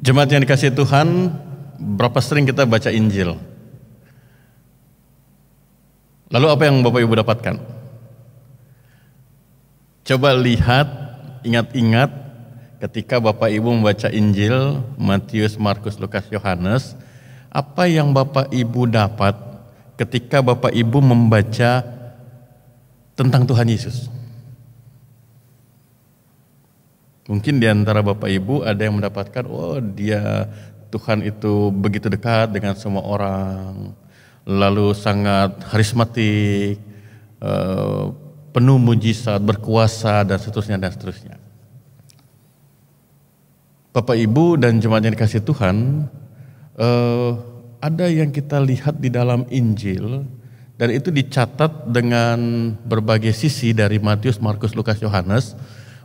Jemaat yang dikasihi Tuhan, berapa sering kita baca Injil? Lalu apa yang Bapak Ibu dapatkan? Coba lihat, ingat-ingat ketika Bapak Ibu membaca Injil, Matius, Markus, Lukas, Yohanes, apa yang Bapak Ibu dapat ketika Bapak Ibu membaca tentang Tuhan Yesus? Mungkin di antara Bapak Ibu ada yang mendapatkan, oh dia Tuhan itu begitu dekat dengan semua orang, lalu sangat karismatik, penuh mujizat, berkuasa dan seterusnya dan seterusnya. Bapak Ibu dan jemaat yang dikasihi Tuhan, ada yang kita lihat di dalam Injil dan itu dicatat dengan berbagai sisi dari Matius, Markus, Lukas, Yohanes,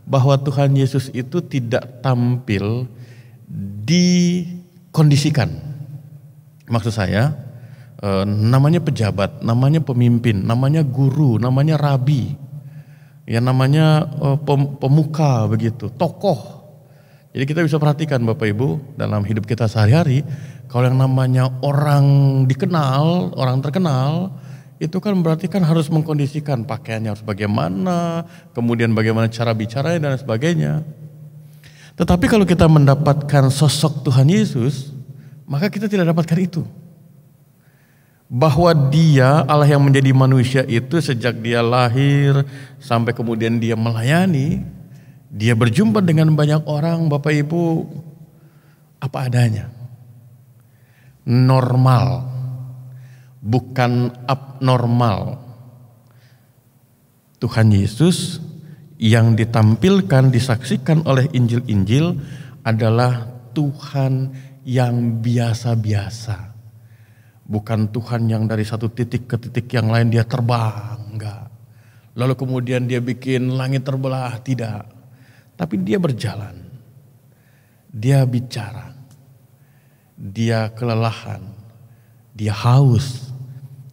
bahwa Tuhan Yesus itu tidak tampil dikondisikan. Maksud saya, namanya pejabat, namanya pemimpin, namanya guru, namanya rabi, ya namanya pemuka begitu, tokoh. Jadi kita bisa perhatikan Bapak Ibu dalam hidup kita sehari-hari, kalau yang namanya orang dikenal, orang terkenal, itu kan berarti kan harus mengkondisikan pakaiannya harus bagaimana, kemudian bagaimana cara bicaranya dan sebagainya. Tetapi kalau kita mendapatkan sosok Tuhan Yesus, maka kita tidak dapatkan itu. Bahwa dia Allah yang menjadi manusia itu sejak dia lahir sampai kemudian dia melayani, dia berjumpa dengan banyak orang, Bapak Ibu, apa adanya. Normal. Bukan abnormal. Tuhan Yesus yang ditampilkan, disaksikan oleh Injil-Injil adalah Tuhan yang biasa-biasa. Bukan Tuhan yang dari satu titik ke titik yang lain dia terbang, enggak. Lalu kemudian dia bikin langit terbelah, tidak. Tapi dia berjalan. Dia bicara. Dia kelelahan. Dia haus.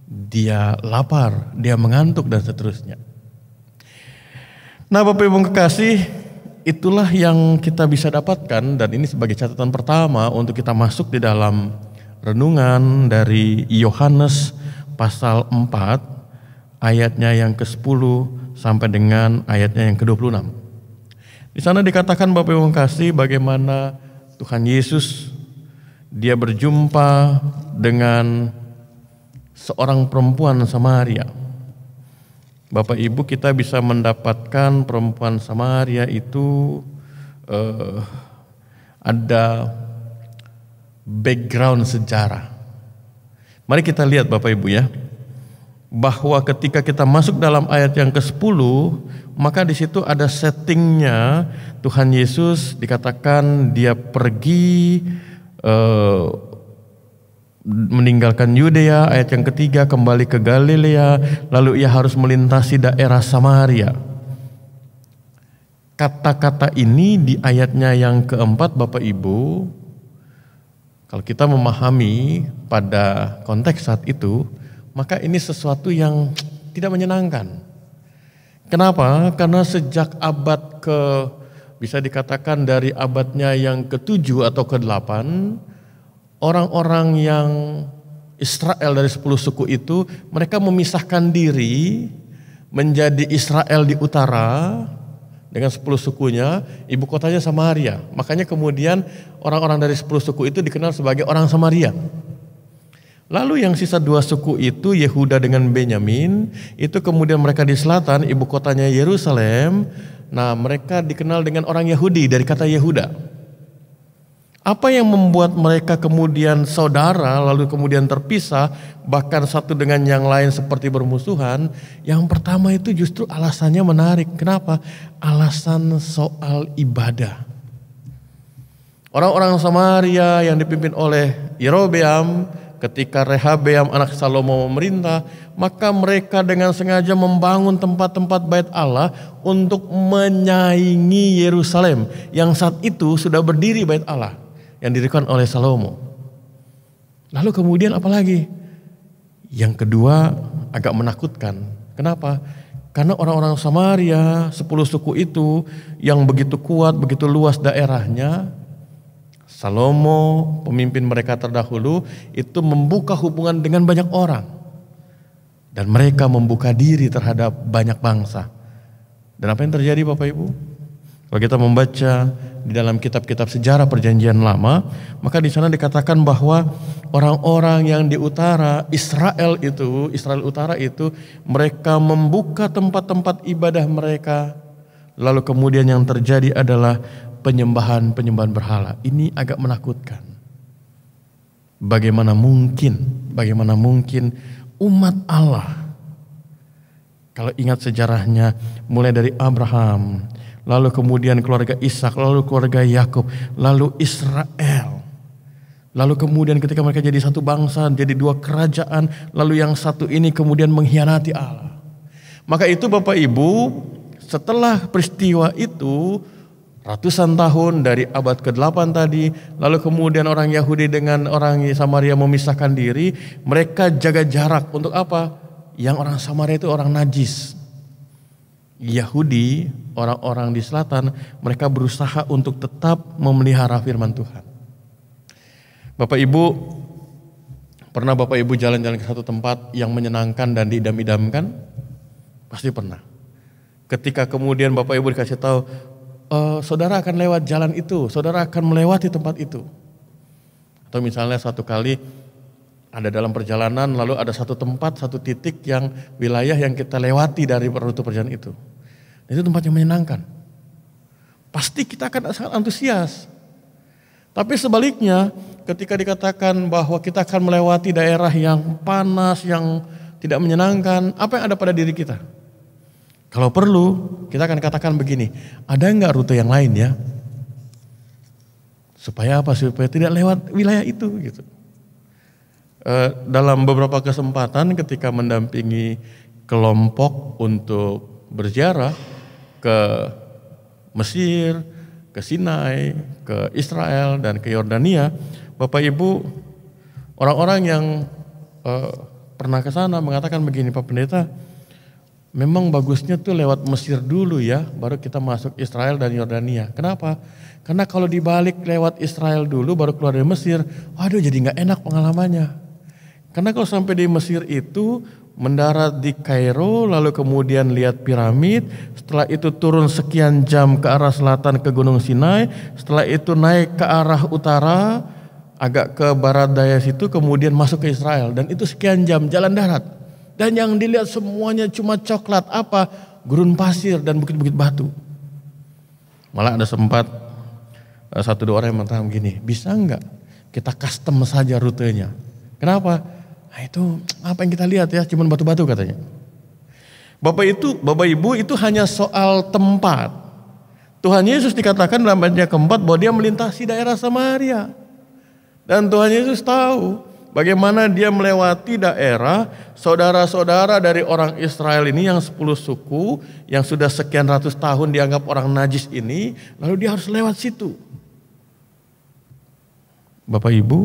Dia lapar, dia mengantuk dan seterusnya. Nah Bapak Ibu kekasih, itulah yang kita bisa dapatkan dan ini sebagai catatan pertama untuk kita masuk di dalam renungan dari Yohanes pasal 4 ayatnya yang ke-10 sampai dengan ayatnya yang ke-26. Di sana dikatakan Bapak Ibu kekasih bagaimana Tuhan Yesus dia berjumpa dengan seorang perempuan Samaria. Bapak Ibu kita bisa mendapatkan perempuan Samaria itu ada background sejarah. Mari kita lihat Bapak Ibu ya, bahwa ketika kita masuk dalam ayat yang ke-10, maka di situ ada settingnya Tuhan Yesus dikatakan dia pergi meninggalkan Yudea, ayat yang ketiga kembali ke Galilea, lalu ia harus melintasi daerah Samaria. Kata-kata ini di ayatnya yang keempat Bapak Ibu, kalau kita memahami pada konteks saat itu, maka ini sesuatu yang tidak menyenangkan. Kenapa? Karena sejak abad bisa dikatakan dari abadnya yang ke-7 atau ke-8, orang-orang yang Israel dari 10 suku itu mereka memisahkan diri menjadi Israel di utara dengan 10 sukunya, ibu kotanya Samaria. Makanya kemudian orang-orang dari 10 suku itu dikenal sebagai orang Samaria. Lalu yang sisa 2 suku itu Yehuda dengan Benyamin, itu kemudian mereka di selatan, ibu kotanya Yerusalem. Nah mereka dikenal dengan orang Yahudi dari kata Yehuda. Apa yang membuat mereka kemudian saudara lalu kemudian terpisah bahkan satu dengan yang lain seperti bermusuhan? Yang pertama itu justru alasannya menarik. Kenapa? Alasan soal ibadah. Orang-orang Samaria yang dipimpin oleh Yerobeam ketika Rehabeam anak Salomo memerintah, maka mereka dengan sengaja membangun tempat-tempat bait Allah untuk menyaingi Yerusalem yang saat itu sudah berdiri bait Allah yang didirikan oleh Salomo. Lalu kemudian apalagi? Yang kedua agak menakutkan. Kenapa? Karena orang-orang Samaria, 10 suku itu yang begitu kuat, begitu luas daerahnya, Salomo, pemimpin mereka terdahulu, itu membuka hubungan dengan banyak orang. Dan mereka membuka diri terhadap banyak bangsa. Dan apa yang terjadi Bapak Ibu? Kalau kita membaca di dalam kitab-kitab sejarah perjanjian lama, maka di sana dikatakan bahwa orang-orang yang di utara, Israel utara itu, mereka membuka tempat-tempat ibadah mereka. Lalu kemudian yang terjadi adalah penyembahan berhala. Ini agak menakutkan. Bagaimana mungkin umat Allah, kalau ingat sejarahnya, mulai dari Abraham, lalu kemudian keluarga Ishak, lalu keluarga Yakub, lalu Israel, lalu kemudian ketika mereka jadi satu bangsa, jadi dua kerajaan, lalu yang satu ini kemudian mengkhianati Allah. Maka itu Bapak Ibu, setelah peristiwa itu, ratusan tahun dari abad ke-8 tadi, lalu kemudian orang Yahudi dengan orang Samaria memisahkan diri, mereka jaga jarak untuk apa? Yang orang Samaria itu orang najis. Yahudi, orang-orang di selatan, mereka berusaha untuk tetap memelihara firman Tuhan. Bapak Ibu, pernah Bapak Ibu jalan-jalan ke satu tempat yang menyenangkan dan diidam-idamkan? Pasti pernah. Ketika kemudian Bapak Ibu dikasih tahu, saudara akan lewat jalan itu, saudara akan melewati tempat itu. Atau misalnya satu kali ada dalam perjalanan, lalu ada satu tempat, satu titik yang wilayah yang kita lewati dari rute perjalanan itu. Itu tempat yang menyenangkan. Pasti kita akan sangat antusias. Tapi sebaliknya, ketika dikatakan bahwa kita akan melewati daerah yang panas, yang tidak menyenangkan, apa yang ada pada diri kita? Kalau perlu, kita akan katakan begini, ada enggak rute yang lain ya? Supaya apa? Supaya tidak lewat wilayah itu gitu. Dalam beberapa kesempatan ketika mendampingi kelompok untuk berziarah ke Mesir, ke Sinai, ke Israel dan ke Yordania, Bapak Ibu, orang-orang yang pernah ke sana mengatakan begini, Pak Pendeta, memang bagusnya tuh lewat Mesir dulu ya, baru kita masuk Israel dan Yordania. Kenapa? Karena kalau dibalik lewat Israel dulu baru keluar dari Mesir, waduh jadi nggak enak pengalamannya. Karena kalau sampai di Mesir itu mendarat di Kairo, lalu kemudian lihat piramid, setelah itu turun sekian jam ke arah selatan ke Gunung Sinai, setelah itu naik ke arah utara, agak ke barat daya situ, kemudian masuk ke Israel, dan itu sekian jam jalan darat. Dan yang dilihat semuanya cuma coklat, apa? Gurun pasir dan bukit-bukit batu. Malah ada sempat satu dua orang yang mengatakan begini, bisa enggak kita custom saja rutenya? Kenapa? Nah itu apa yang kita lihat ya, cuman batu-batu katanya. Bapak Ibu itu hanya soal tempat. Tuhan Yesus dikatakan dalam ayat keempat bahwa dia melintasi daerah Samaria. Dan Tuhan Yesus tahu bagaimana dia melewati daerah saudara-saudara dari orang Israel ini yang 10 suku, yang sudah sekian ratus tahun dianggap orang najis ini, lalu dia harus lewat situ. Bapak Ibu,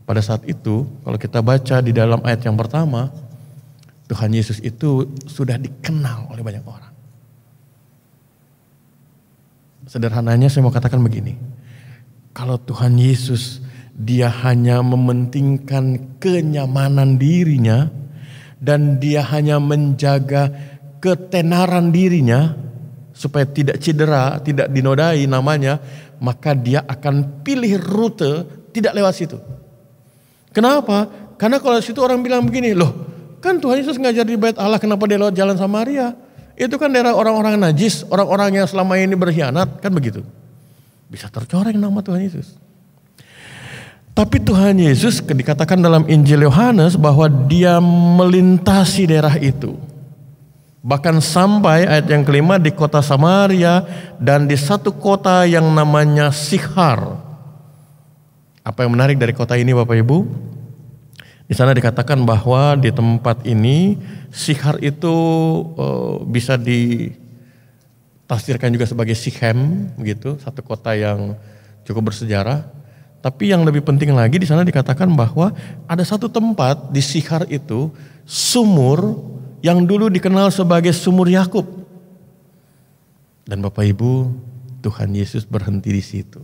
pada saat itu, kalau kita baca di dalam ayat yang pertama, Tuhan Yesus itu sudah dikenal oleh banyak orang. Sederhananya saya mau katakan begini, kalau Tuhan Yesus dia hanya mementingkan kenyamanan dirinya dan dia hanya menjaga ketenaran dirinya supaya tidak cedera, tidak dinodai namanya, maka dia akan pilih rute tidak lewat situ. Kenapa? Karena kalau situ orang bilang begini, loh kan Tuhan Yesus ngajar di Bait Allah, kenapa dia lewat jalan Samaria? Itu kan daerah orang-orang najis, orang-orang yang selama ini berkhianat, kan begitu. Bisa tercoreng nama Tuhan Yesus. Tapi Tuhan Yesus dikatakan dalam Injil Yohanes bahwa dia melintasi daerah itu. Bahkan sampai ayat yang kelima di kota Samaria dan di satu kota yang namanya Sikhar. Apa yang menarik dari kota ini Bapak Ibu? Di sana dikatakan bahwa di tempat ini Sikhar itu bisa ditafsirkan juga sebagai Sikhem, gitu, satu kota yang cukup bersejarah. Tapi yang lebih penting lagi di sana dikatakan bahwa ada satu tempat di Sikhar itu sumur yang dulu dikenal sebagai sumur Yakub. Dan Bapak Ibu, Tuhan Yesus berhenti di situ.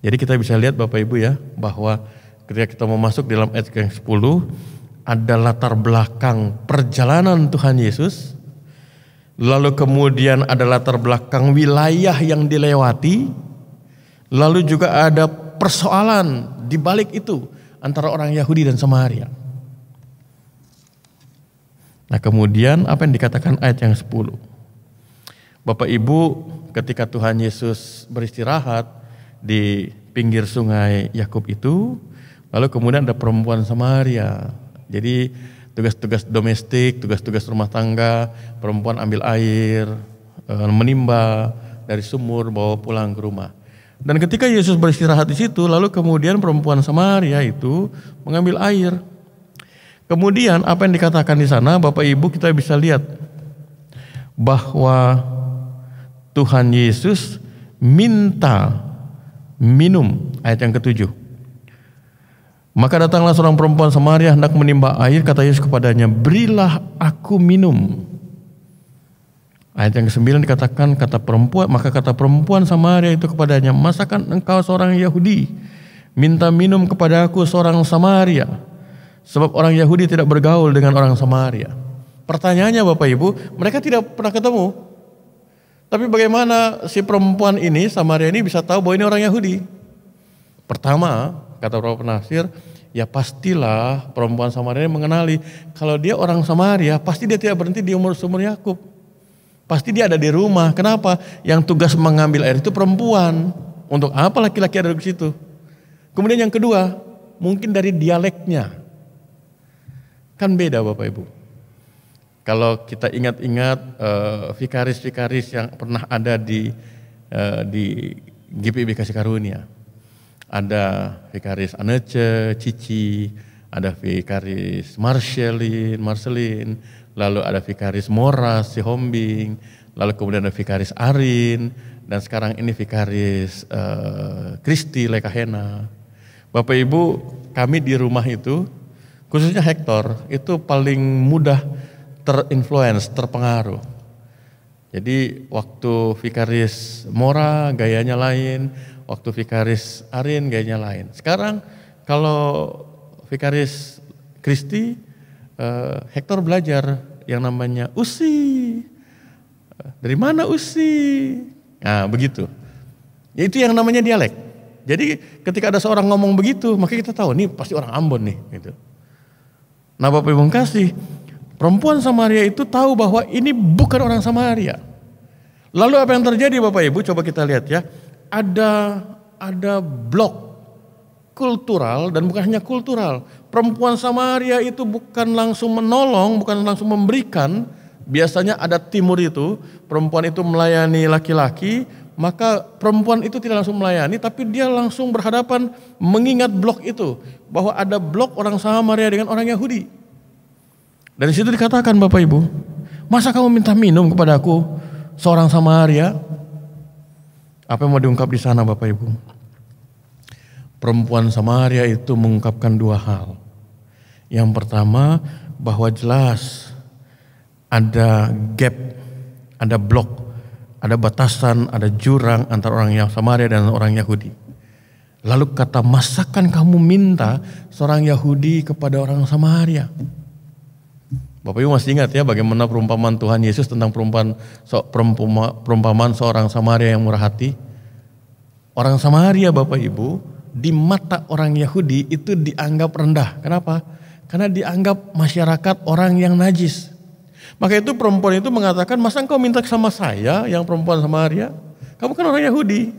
Jadi kita bisa lihat Bapak Ibu ya, bahwa ketika kita mau masuk dalam ayat yang 10, ada latar belakang perjalanan Tuhan Yesus, lalu kemudian ada latar belakang wilayah yang dilewati, lalu juga ada persoalan di balik itu antara orang Yahudi dan Samaria. Nah kemudian apa yang dikatakan ayat yang 10? Bapak Ibu, ketika Tuhan Yesus beristirahat di pinggir sungai Yakub itu, lalu kemudian ada perempuan Samaria. Jadi tugas-tugas domestik, tugas-tugas rumah tangga, perempuan ambil air, menimba dari sumur, bawa pulang ke rumah. Dan ketika Yesus beristirahat di situ, lalu kemudian perempuan Samaria itu mengambil air. Kemudian apa yang dikatakan di sana, Bapak Ibu, kita bisa lihat bahwa Tuhan Yesus minta minum, ayat yang ke-7. Maka datanglah seorang perempuan Samaria hendak menimba air, kata Yesus kepadanya, berilah aku minum. Ayat yang ke-9 dikatakan, maka kata perempuan Samaria itu kepadanya, masakan engkau seorang Yahudi minta minum kepada aku seorang Samaria? Sebab orang Yahudi tidak bergaul dengan orang Samaria. Pertanyaannya Bapak Ibu, mereka tidak pernah ketemu. Tapi bagaimana si perempuan ini, Samaria ini bisa tahu bahwa ini orang Yahudi? Pertama, kata para penafsir, ya pastilah perempuan Samaria ini mengenali kalau dia orang Samaria, pasti dia tidak berhenti di sumur Yakub. Pasti dia ada di rumah. Kenapa? Yang tugas mengambil air itu perempuan. Untuk apa laki-laki ada di situ? Kemudian yang kedua, mungkin dari dialeknya. Kan beda Bapak Ibu. Kalau kita ingat-ingat vikaris-vikaris yang pernah ada di GPIB Kasih Karunia. Ada vikaris Anece, Cici, ada vikaris Marcelin, lalu ada vikaris Moras, si Hombing, lalu kemudian ada vikaris Arin, dan sekarang ini vikaris Kristi Lekahena. Bapak Ibu, kami di rumah itu, khususnya Hector, itu paling mudah terpengaruh. Jadi waktu vikaris Mora gayanya lain, waktu vikaris Arin gayanya lain. Sekarang kalau vikaris Kristi, Hector belajar yang namanya Usi. Dari mana Usi? Nah begitu. Ya, itu yang namanya dialek. Jadi ketika ada seorang ngomong begitu, maka kita tahu nih pasti orang Ambon nih. Gitu. Nah Bapak Ibu kasih, perempuan Samaria itu tahu bahwa ini bukan orang Samaria. Lalu apa yang terjadi Bapak Ibu? Coba kita lihat ya. Ada blok kultural dan bukan hanya kultural. Perempuan Samaria itu bukan langsung menolong, bukan langsung memberikan. Biasanya ada timur itu, perempuan itu melayani laki-laki, maka perempuan itu tidak langsung melayani, tapi dia langsung berhadapan mengingat blok itu. Bahwa ada blok orang Samaria dengan orang Yahudi. Dari situ dikatakan Bapak Ibu, masa kamu minta minum kepada aku seorang Samaria? Apa yang mau diungkap di sana Bapak Ibu? Perempuan Samaria itu mengungkapkan dua hal. Yang pertama, bahwa jelas ada gap, ada blok, ada batasan, ada jurang antara orang yang Samaria dan orang Yahudi. Lalu kata, masakan kamu minta seorang Yahudi kepada orang Samaria? Bapak Ibu masih ingat ya bagaimana perumpamaan Tuhan Yesus tentang perumpamaan seorang Samaria yang murah hati? Orang Samaria Bapak Ibu di mata orang Yahudi itu dianggap rendah. Kenapa? Karena dianggap masyarakat orang yang najis. Maka itu perempuan itu mengatakan, masa engkau minta sama saya yang perempuan Samaria? Kamu kan orang Yahudi.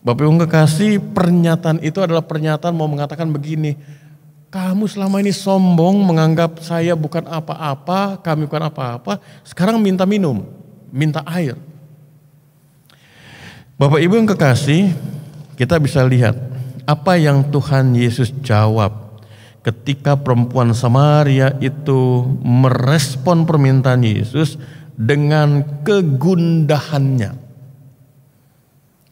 Bapak Ibu kekasih, pernyataan itu adalah pernyataan mau mengatakan begini, kamu selama ini sombong menganggap saya bukan apa-apa, kami bukan apa-apa, sekarang minta minum, minta air. Bapak Ibu yang kekasih, kita bisa lihat apa yang Tuhan Yesus jawab ketika perempuan Samaria itu merespon permintaan Yesus dengan kegundahannya.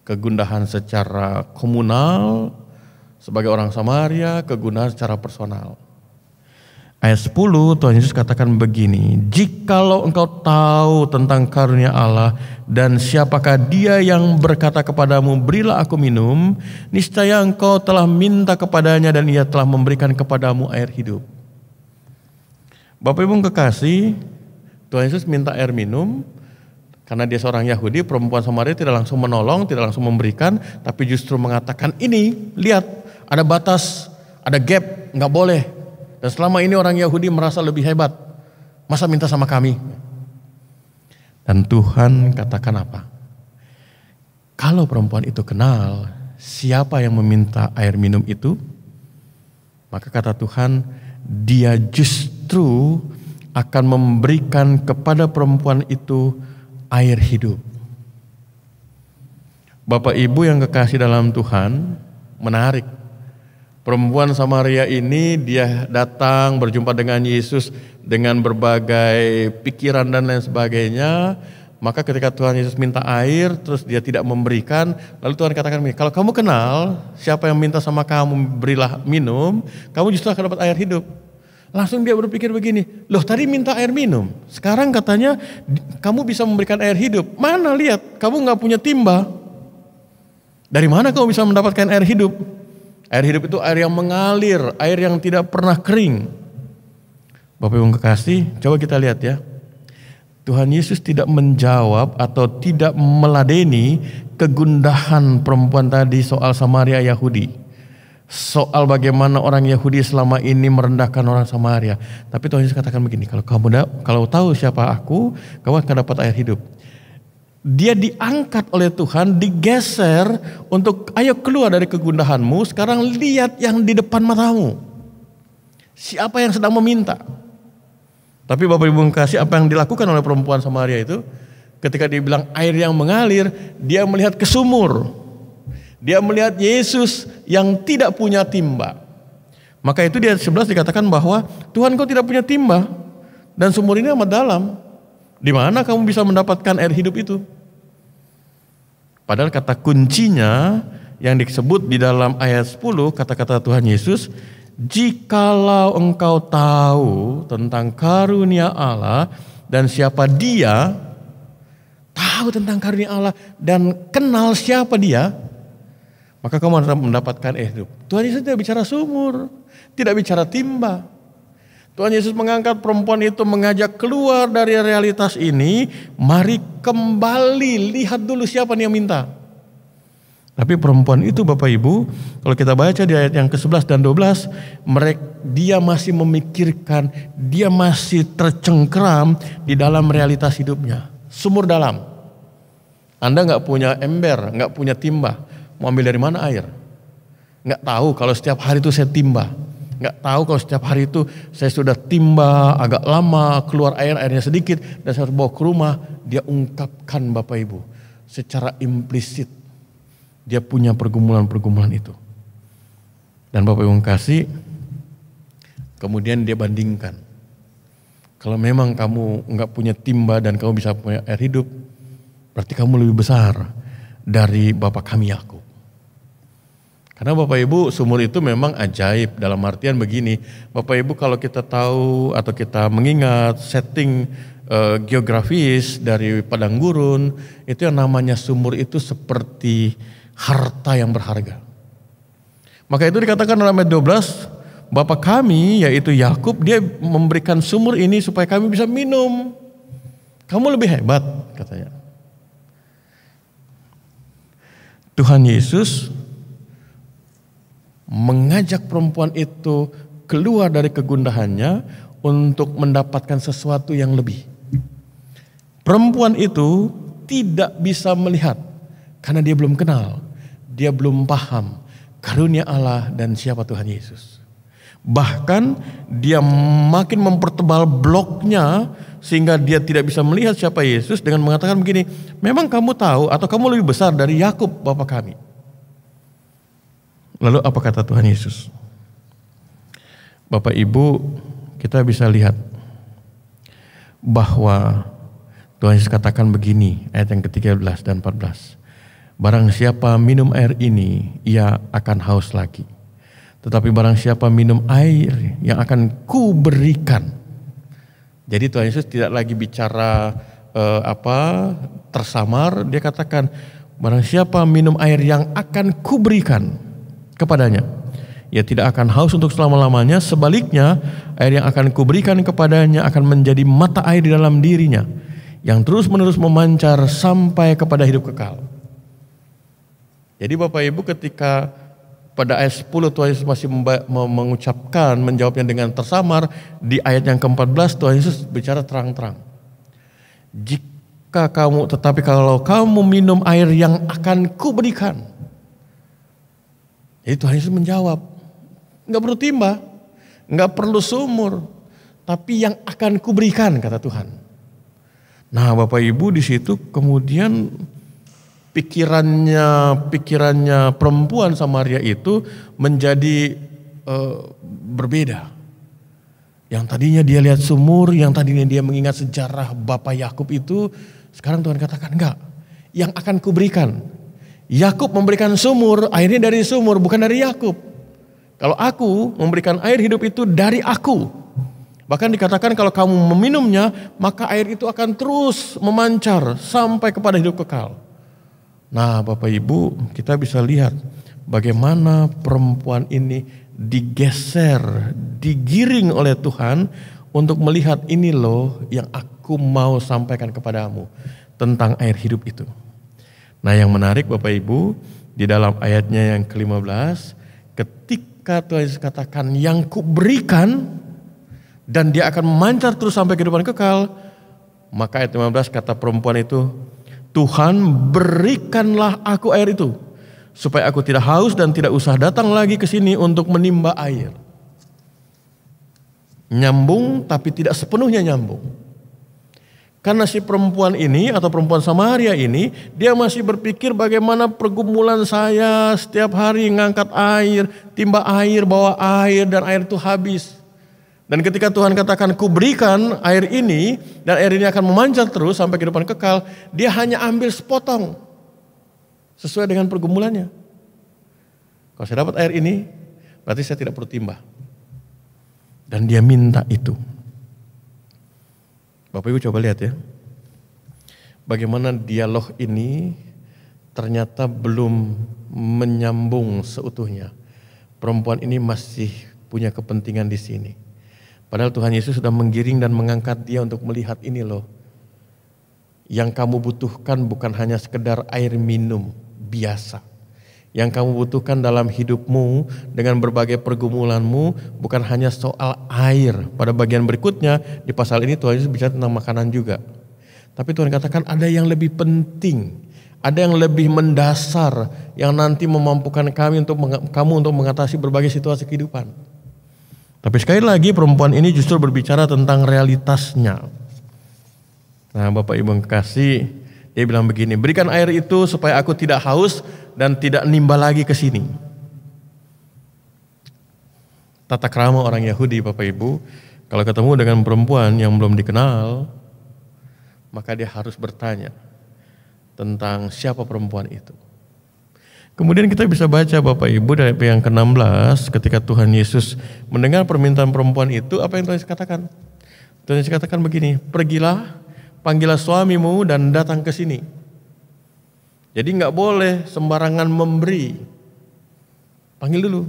Kegundahan secara komunal, sebagai orang Samaria, kegundahan secara personal. Ayat 10 Tuhan Yesus katakan begini, jikalau engkau tahu tentang karunia Allah dan siapakah dia yang berkata kepadamu berilah aku minum, niscaya engkau telah minta kepadanya dan ia telah memberikan kepadamu air hidup. Bapak Ibu kekasih, Tuhan Yesus minta air minum karena dia seorang Yahudi. Perempuan Samaria tidak langsung menolong, tidak langsung memberikan, tapi justru mengatakan ini, lihat ada batas, ada gap, nggak boleh. Dan selama ini orang Yahudi merasa lebih hebat. Masa minta sama kami? Dan Tuhan katakan apa? Kalau perempuan itu kenal siapa yang meminta air minum itu, maka kata Tuhan, dia justru akan memberikan kepada perempuan itu air hidup. Bapak Ibu yang kekasih dalam Tuhan, menarik. Perempuan Samaria ini dia datang berjumpa dengan Yesus dengan berbagai pikiran dan lain sebagainya. Maka ketika Tuhan Yesus minta air terus dia tidak memberikan, lalu Tuhan katakan begini, kalau kamu kenal siapa yang minta sama kamu berilah minum, kamu justru akan dapat air hidup. Langsung dia berpikir begini, loh tadi minta air minum, sekarang katanya kamu bisa memberikan air hidup. Mana lihat, kamu gak punya timba. Dari mana kamu bisa mendapatkan air hidup? Air hidup itu air yang mengalir, air yang tidak pernah kering. Bapak Ibu kekasih, coba kita lihat ya. Tuhan Yesus tidak menjawab atau tidak meladeni kegundahan perempuan tadi soal Samaria Yahudi. Soal bagaimana orang Yahudi selama ini merendahkan orang Samaria. Tapi Tuhan Yesus katakan begini, kalau tahu siapa aku, kamu akan dapat air hidup. Dia diangkat oleh Tuhan, digeser untuk ayo keluar dari kegundahanmu, sekarang lihat yang di depan matamu. Siapa yang sedang meminta? Tapi Bapak Ibu kasih apa yang dilakukan oleh perempuan Samaria itu? Ketika dia bilang air yang mengalir, dia melihat ke sumur. Dia melihat Yesus yang tidak punya timba. Maka itu di ayat 11 dikatakan bahwa Tuhan kau tidak punya timba dan sumur ini amat dalam. Di mana kamu bisa mendapatkan air hidup itu? Padahal kata kuncinya yang disebut di dalam ayat 10, kata-kata Tuhan Yesus, jikalau engkau tahu tentang karunia Allah dan siapa dia, tahu tentang karunia Allah dan kenal siapa dia, maka kamu akan mendapatkan air hidup. Tuhan Yesus tidak bicara sumur, tidak bicara timba. Tuhan Yesus mengangkat perempuan itu, mengajak keluar dari realitas ini. Mari kembali, lihat dulu siapa nih yang minta. Tapi perempuan itu Bapak Ibu, kalau kita baca di ayat yang ke-11 dan 12, dia masih memikirkan, dia masih tercengkeram di dalam realitas hidupnya. Sumur dalam. Anda gak punya ember, gak punya timba, mau ambil dari mana air? Gak tahu kalau setiap hari itu saya timba. Nggak tahu kalau setiap hari itu saya sudah timba agak lama, keluar airnya sedikit dan saya harus bawa ke rumah. Dia ungkapkan Bapak Ibu secara implisit dia punya pergumulan-pergumulan itu. Dan Bapak Ibu kasih, kemudian dia bandingkan. Kalau memang kamu nggak punya timba dan kamu bisa punya air hidup, berarti kamu lebih besar dari Bapak kami Yakub. Karena Bapak Ibu sumur itu memang ajaib dalam artian begini. Bapak Ibu kalau kita tahu atau kita mengingat setting geografis dari padang gurun, itu yang namanya sumur itu seperti harta yang berharga. Maka itu dikatakan dalam ayat 12, Bapak kami yaitu Yakub dia memberikan sumur ini supaya kami bisa minum. Kamu lebih hebat katanya. Tuhan Yesus mengajak perempuan itu keluar dari kegundahannya untuk mendapatkan sesuatu yang lebih. Perempuan itu tidak bisa melihat karena dia belum kenal, dia belum paham karunia Allah dan siapa Tuhan Yesus. Bahkan dia makin mempertebal bloknya sehingga dia tidak bisa melihat siapa Yesus dengan mengatakan begini, memang kamu tahu atau kamu lebih besar dari Yakub Bapak kami. Lalu apa kata Tuhan Yesus? Bapak Ibu, kita bisa lihat bahwa Tuhan Yesus katakan begini, ayat yang ke-13 dan 14. Barang siapa minum air ini, ia akan haus lagi. Tetapi barang siapa minum air yang akan kuberikan. Jadi Tuhan Yesus tidak lagi bicara tersamar. Dia katakan barang siapa minum air yang akan kuberikan kepadanya, ia tidak akan haus untuk selama-lamanya. Sebaliknya air yang akan kuberikan kepadanya akan menjadi mata air di dalam dirinya, yang terus-menerus memancar sampai kepada hidup kekal. Jadi Bapak Ibu, ketika pada ayat 10 Tuhan Yesus masih mengucapkan, menjawabnya dengan tersamar, di ayat yang ke-14 Tuhan Yesus bicara terang-terang. Tetapi kalau kamu minum air yang akan kuberikan. Jadi Tuhan Yesus menjawab, enggak perlu timba, enggak perlu sumur, tapi yang akan kuberikan, kata Tuhan. Nah Bapak Ibu, di situ kemudian pikirannya perempuan Samaria itu menjadi berbeda. Yang tadinya dia lihat sumur, yang tadinya dia mengingat sejarah Bapak Yakub itu, sekarang Tuhan katakan enggak, yang akan kuberikan. Yakub memberikan sumur, airnya dari sumur, bukan dari Yakub. Kalau aku memberikan air hidup itu dari aku. Bahkan dikatakan kalau kamu meminumnya, maka air itu akan terus memancar sampai kepada hidup kekal. Nah Bapak Ibu, kita bisa lihat bagaimana perempuan ini digeser, digiring oleh Tuhan untuk melihat ini loh yang aku mau sampaikan kepadamu tentang air hidup itu. Nah yang menarik Bapak Ibu, di dalam ayatnya yang ke-15, ketika Tuhan Yesus katakan yang kuberikan dan dia akan memancar terus sampai kehidupan kekal, maka ayat 15 kata perempuan itu, Tuhan berikanlah aku air itu, supaya aku tidak haus dan tidak usah datang lagi ke sini untuk menimba air. Nyambung tapi tidak sepenuhnya nyambung. Karena si perempuan ini atau perempuan Samaria ini, dia masih berpikir bagaimana pergumulan saya setiap hari ngangkat air, timba air, bawa air, dan air itu habis. Dan ketika Tuhan katakan kuberikan air ini, dan air ini akan memancar terus sampai kehidupan kekal, dia hanya ambil sepotong sesuai dengan pergumulannya. Kalau saya dapat air ini, berarti saya tidak perlu timba. Dan dia minta itu. Bapak Ibu coba lihat ya, bagaimana dialog ini ternyata belum menyambung seutuhnya. Perempuan ini masih punya kepentingan di sini. Padahal Tuhan Yesus sudah menggiring dan mengangkat dia untuk melihat ini loh. Yang kamu butuhkan bukan hanya sekedar air minum biasa. Yang kamu butuhkan dalam hidupmu dengan berbagai pergumulanmu bukan hanya soal air. Pada bagian berikutnya di pasal ini Tuhan Yesus bicara tentang makanan juga. Tapi Tuhan katakan ada yang lebih penting. Ada yang lebih mendasar yang nanti memampukan kamu untuk mengatasi berbagai situasi kehidupan. Tapi sekali lagi perempuan ini justru berbicara tentang realitasnya. Nah Bapak Ibu yang kekasih, dia bilang begini, berikan air itu supaya aku tidak haus dan tidak nimba lagi ke sini. Tata krama orang Yahudi Bapak Ibu, kalau ketemu dengan perempuan yang belum dikenal, maka dia harus bertanya tentang siapa perempuan itu. Kemudian kita bisa baca Bapak Ibu dari ayat yang ke-16 ketika Tuhan Yesus mendengar permintaan perempuan itu, apa yang Tuhan Yesus katakan? Tuhan Yesus katakan begini, pergilah, panggillah suamimu dan datang ke sini. Jadi nggak boleh sembarangan memberi, panggil dulu.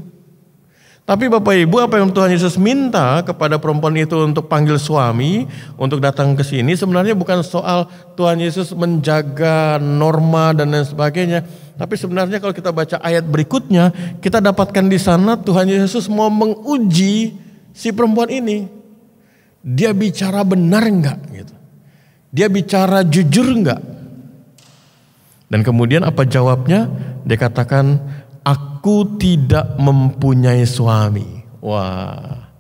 Tapi Bapak Ibu, apa yang Tuhan Yesus minta kepada perempuan itu untuk panggil suami, untuk datang ke sini, sebenarnya bukan soal Tuhan Yesus menjaga norma dan lain sebagainya. Tapi sebenarnya kalau kita baca ayat berikutnya, kita dapatkan di sana Tuhan Yesus mau menguji si perempuan ini. Dia bicara benar enggak gitu. Dia bicara jujur enggak? Dan kemudian apa jawabnya? Dia katakan, aku tidak mempunyai suami. Wah,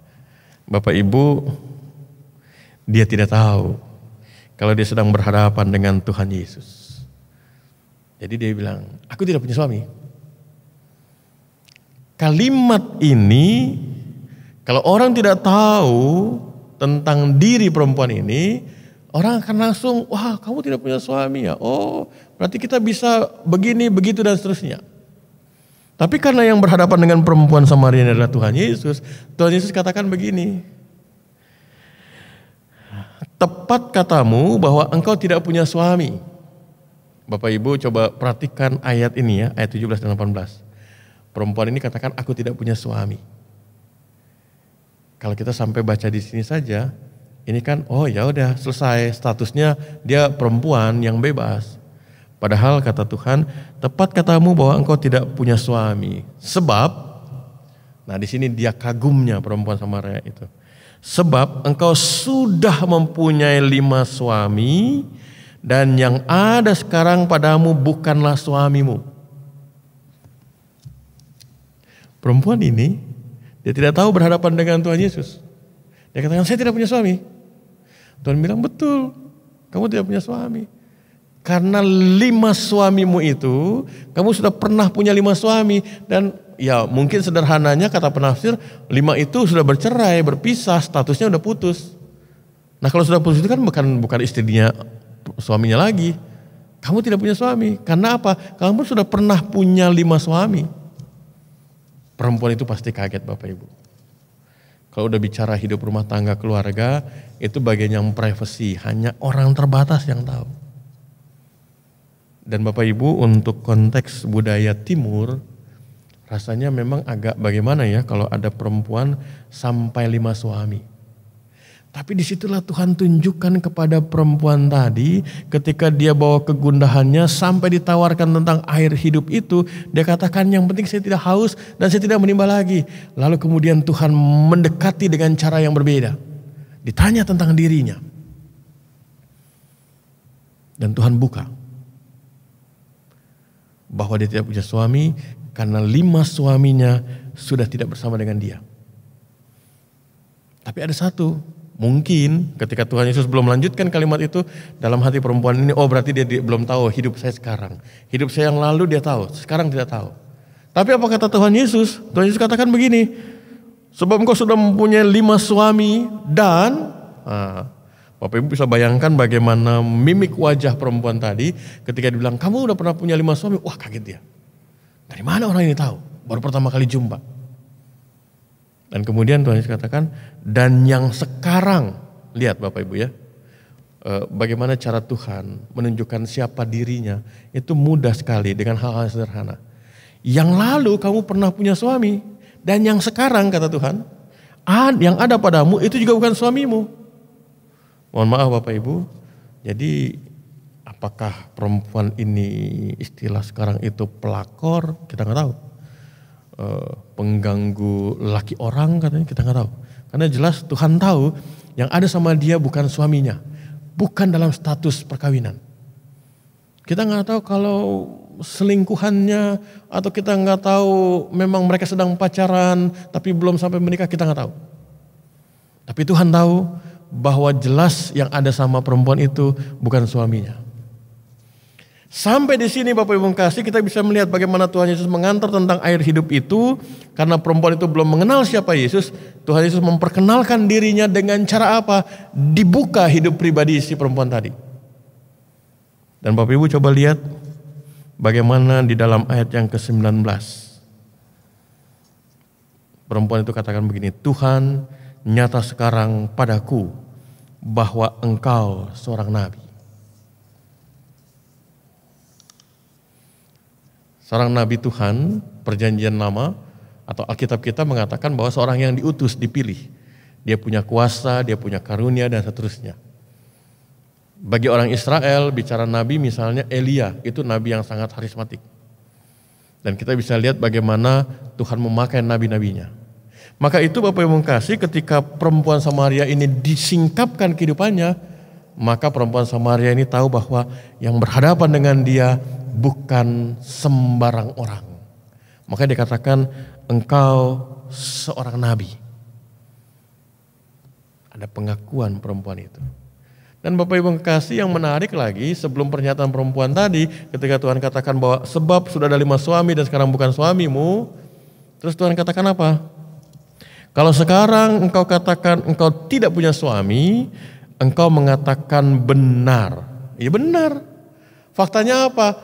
Bapak Ibu, dia tidak tahu kalau dia sedang berhadapan dengan Tuhan Yesus. Jadi dia bilang, aku tidak punya suami. Kalimat ini, kalau orang tidak tahu tentang diri perempuan ini, orang akan langsung, wah kamu tidak punya suami ya. Oh berarti kita bisa begini, begitu dan seterusnya. Tapi karena yang berhadapan dengan perempuan Samaria adalah Tuhan Yesus katakan begini, tepat katamu bahwa engkau tidak punya suami. Bapak Ibu coba perhatikan ayat ini ya, ayat 17 dan 18. Perempuan ini katakan aku tidak punya suami. Kalau kita sampai baca di sini saja, ini kan oh ya udah selesai, statusnya dia perempuan yang bebas. Padahal kata Tuhan, tepat katamu bahwa engkau tidak punya suami. Sebab, nah di sini dia kagumnya perempuan Samaria itu. Sebab engkau sudah mempunyai 5 suami dan yang ada sekarang padamu bukanlah suamimu. Perempuan ini, dia tidak tahu berhadapan dengan Tuhan Yesus. Dia katakan, saya tidak punya suami. Tuhan bilang, betul, kamu tidak punya suami. Karena 5 suamimu itu, kamu sudah pernah punya 5 suami. Dan ya mungkin sederhananya kata penafsir, 5 itu sudah bercerai, berpisah, statusnya udah putus. Nah kalau sudah putus itu kan bukan istrinya, suaminya lagi. Kamu tidak punya suami. Karena apa? Kamu sudah pernah punya 5 suami. Perempuan itu pasti kaget Bapak Ibu. Kalau udah bicara hidup rumah tangga keluarga, itu bagian yang privasi, hanya orang terbatas yang tahu. Dan Bapak Ibu untuk konteks budaya timur, rasanya memang agak bagaimana ya kalau ada perempuan sampai 5 suami. Tapi disitulah Tuhan tunjukkan kepada perempuan tadi ketika dia bawa kegundahannya sampai ditawarkan tentang air hidup itu. Dia katakan yang penting saya tidak haus dan saya tidak menimba lagi. Lalu kemudian Tuhan mendekati dengan cara yang berbeda. Ditanya tentang dirinya. Dan Tuhan buka. Bahwa dia tidak punya suami karena 5 suaminya sudah tidak bersama dengan dia. Tapi ada satu, mungkin ketika Tuhan Yesus belum melanjutkan kalimat itu dalam hati perempuan ini, oh berarti dia belum tahu hidup saya sekarang. Hidup saya yang lalu dia tahu, sekarang tidak tahu. Tapi apa kata Tuhan Yesus? Tuhan Yesus katakan begini, sebab engkau sudah mempunyai 5 suami dan... Bapak Ibu bisa bayangkan bagaimana mimik wajah perempuan tadi ketika dibilang kamu udah pernah punya 5 suami. Wah kaget dia. Dari mana orang ini tahu? Baru pertama kali jumpa. Dan kemudian Tuhan Yesus katakan dan yang sekarang, lihat Bapak Ibu ya, bagaimana cara Tuhan menunjukkan siapa dirinya itu mudah sekali dengan hal-hal sederhana. Yang lalu kamu pernah punya suami dan yang sekarang kata Tuhan, yang ada padamu itu juga bukan suamimu. Mohon maaf Bapak Ibu, jadi apakah perempuan ini istilah sekarang itu pelakor, kita nggak tahu. Pengganggu laki orang katanya, kita nggak tahu. Karena jelas Tuhan tahu yang ada sama dia bukan suaminya, bukan dalam status perkawinan. Kita nggak tahu kalau selingkuhannya atau kita nggak tahu memang mereka sedang pacaran tapi belum sampai menikah, kita nggak tahu. Tapi Tuhan tahu bahwa jelas yang ada sama perempuan itu bukan suaminya. Sampai di sini Bapak Ibu kasih kita bisa melihat bagaimana Tuhan Yesus mengantar tentang air hidup itu. Karena perempuan itu belum mengenal siapa Yesus, Tuhan Yesus memperkenalkan dirinya dengan cara apa? Dibuka hidup pribadi si perempuan tadi. Dan Bapak Ibu coba lihat bagaimana di dalam ayat yang ke-19. Perempuan itu katakan begini, Tuhan nyata sekarang padaku bahwa engkau seorang nabi. Seorang nabi Tuhan, perjanjian lama atau Alkitab kita mengatakan bahwa seorang yang diutus, dipilih. Dia punya kuasa, dia punya karunia dan seterusnya. Bagi orang Israel bicara nabi misalnya Elia, itu nabi yang sangat karismatik. Dan kita bisa lihat bagaimana Tuhan memakai nabi-nabinya. Maka itu Bapak Ibu kasih ketika perempuan Samaria ini disingkapkan kehidupannya, maka perempuan Samaria ini tahu bahwa yang berhadapan dengan dia bukan sembarang orang. Maka dia katakan engkau seorang nabi. Ada pengakuan perempuan itu. Dan Bapak Ibu kasih yang menarik lagi sebelum pernyataan perempuan tadi ketika Tuhan katakan bahwa sebab sudah ada 5 suami dan sekarang bukan suamimu. Terus Tuhan katakan apa? Kalau sekarang engkau katakan engkau tidak punya suami, engkau mengatakan benar. Ya benar. Faktanya apa?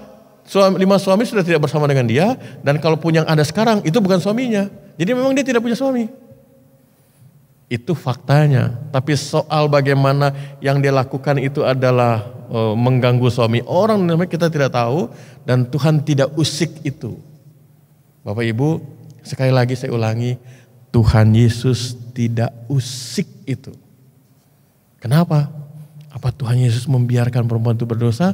5 suami sudah tidak bersama dengan dia, dan kalaupun yang ada sekarang itu bukan suaminya. Jadi memang dia tidak punya suami. Itu faktanya. Tapi soal bagaimana yang dia lakukan itu adalah mengganggu suami orang, kita tidak tahu, dan Tuhan tidak usik itu. Bapak Ibu, sekali lagi saya ulangi, Tuhan Yesus tidak usik itu. Kenapa? Apa Tuhan Yesus membiarkan perempuan itu berdosa?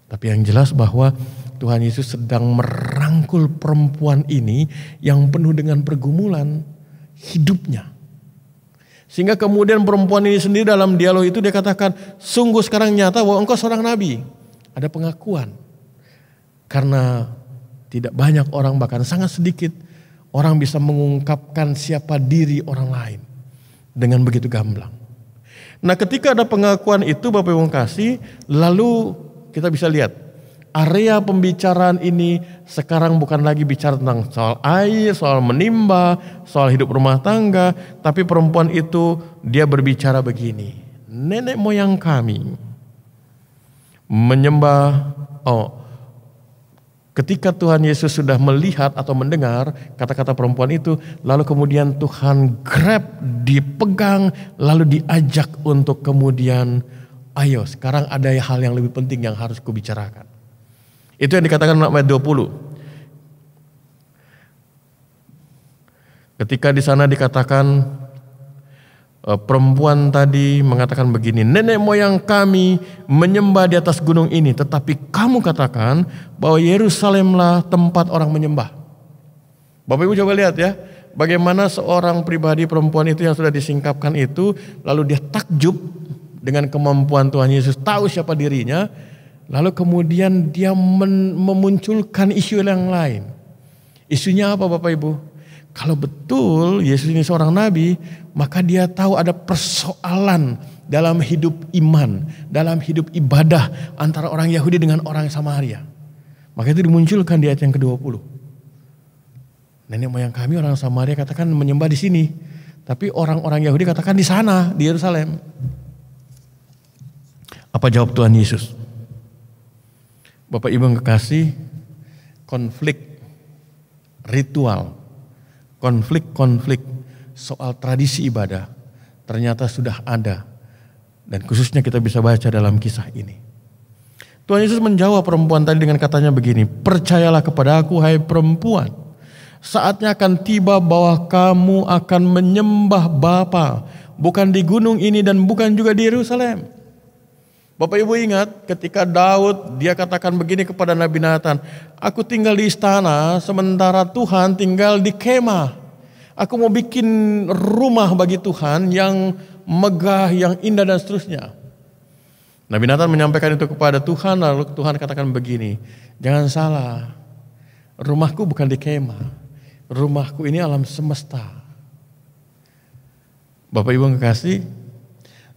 Tapi yang jelas bahwa Tuhan Yesus sedang merangkul perempuan ini yang penuh dengan pergumulan hidupnya. Sehingga kemudian perempuan ini sendiri dalam dialog itu dia katakan, sungguh sekarang nyata bahwa engkau seorang nabi. Ada pengakuan. Karena tidak banyak orang, bahkan sangat sedikit orang bisa mengungkapkan siapa diri orang lain dengan begitu gamblang. Nah, ketika ada pengakuan itu Bapak Ibu kasih, lalu kita bisa lihat area pembicaraan ini sekarang bukan lagi bicara tentang soal air, soal menimba, soal hidup rumah tangga, tapi perempuan itu dia berbicara begini, nenek moyang kami menyembah, ketika Tuhan Yesus sudah melihat atau mendengar kata-kata perempuan itu, lalu kemudian Tuhan grab, dipegang, lalu diajak untuk kemudian, ayo sekarang ada hal yang lebih penting yang harus kubicarakan. Itu yang dikatakan dalam ayat 20. Ketika di sana dikatakan, perempuan tadi mengatakan begini, nenek moyang kami menyembah di atas gunung ini, tetapi kamu katakan bahwa Yerusalemlah tempat orang menyembah. Bapak Ibu coba lihat ya, bagaimana seorang pribadi perempuan itu yang sudah disingkapkan itu, lalu dia takjub dengan kemampuan Tuhan Yesus, tahu siapa dirinya, lalu kemudian dia memunculkan isu yang lain. Isunya apa Bapak Ibu? Kalau betul Yesus ini seorang nabi, maka dia tahu ada persoalan dalam hidup iman, dalam hidup ibadah antara orang Yahudi dengan orang Samaria. Maka itu dimunculkan di ayat yang ke-20. Nenek moyang kami orang Samaria katakan menyembah di sini, tapi orang-orang Yahudi katakan di sana, di Yerusalem. Apa jawab Tuhan Yesus? Bapak Ibu yang kekasih, konflik ritual, konflik soal tradisi ibadah ternyata sudah ada, dan khususnya kita bisa baca dalam kisah ini. Tuhan Yesus menjawab perempuan tadi dengan katanya begini, percayalah kepada aku hai perempuan, saatnya akan tiba bahwa kamu akan menyembah Bapa, bukan di gunung ini dan bukan juga di Yerusalem. Bapak Ibu ingat ketika Daud dia katakan begini kepada Nabi Nathan, aku tinggal di istana sementara Tuhan tinggal di kemah. Aku mau bikin rumah bagi Tuhan yang megah, yang indah dan seterusnya. Nabi Nathan menyampaikan itu kepada Tuhan, lalu Tuhan katakan begini, jangan salah, rumahku bukan di kemah, rumahku ini alam semesta. Bapak Ibu yang kekasih,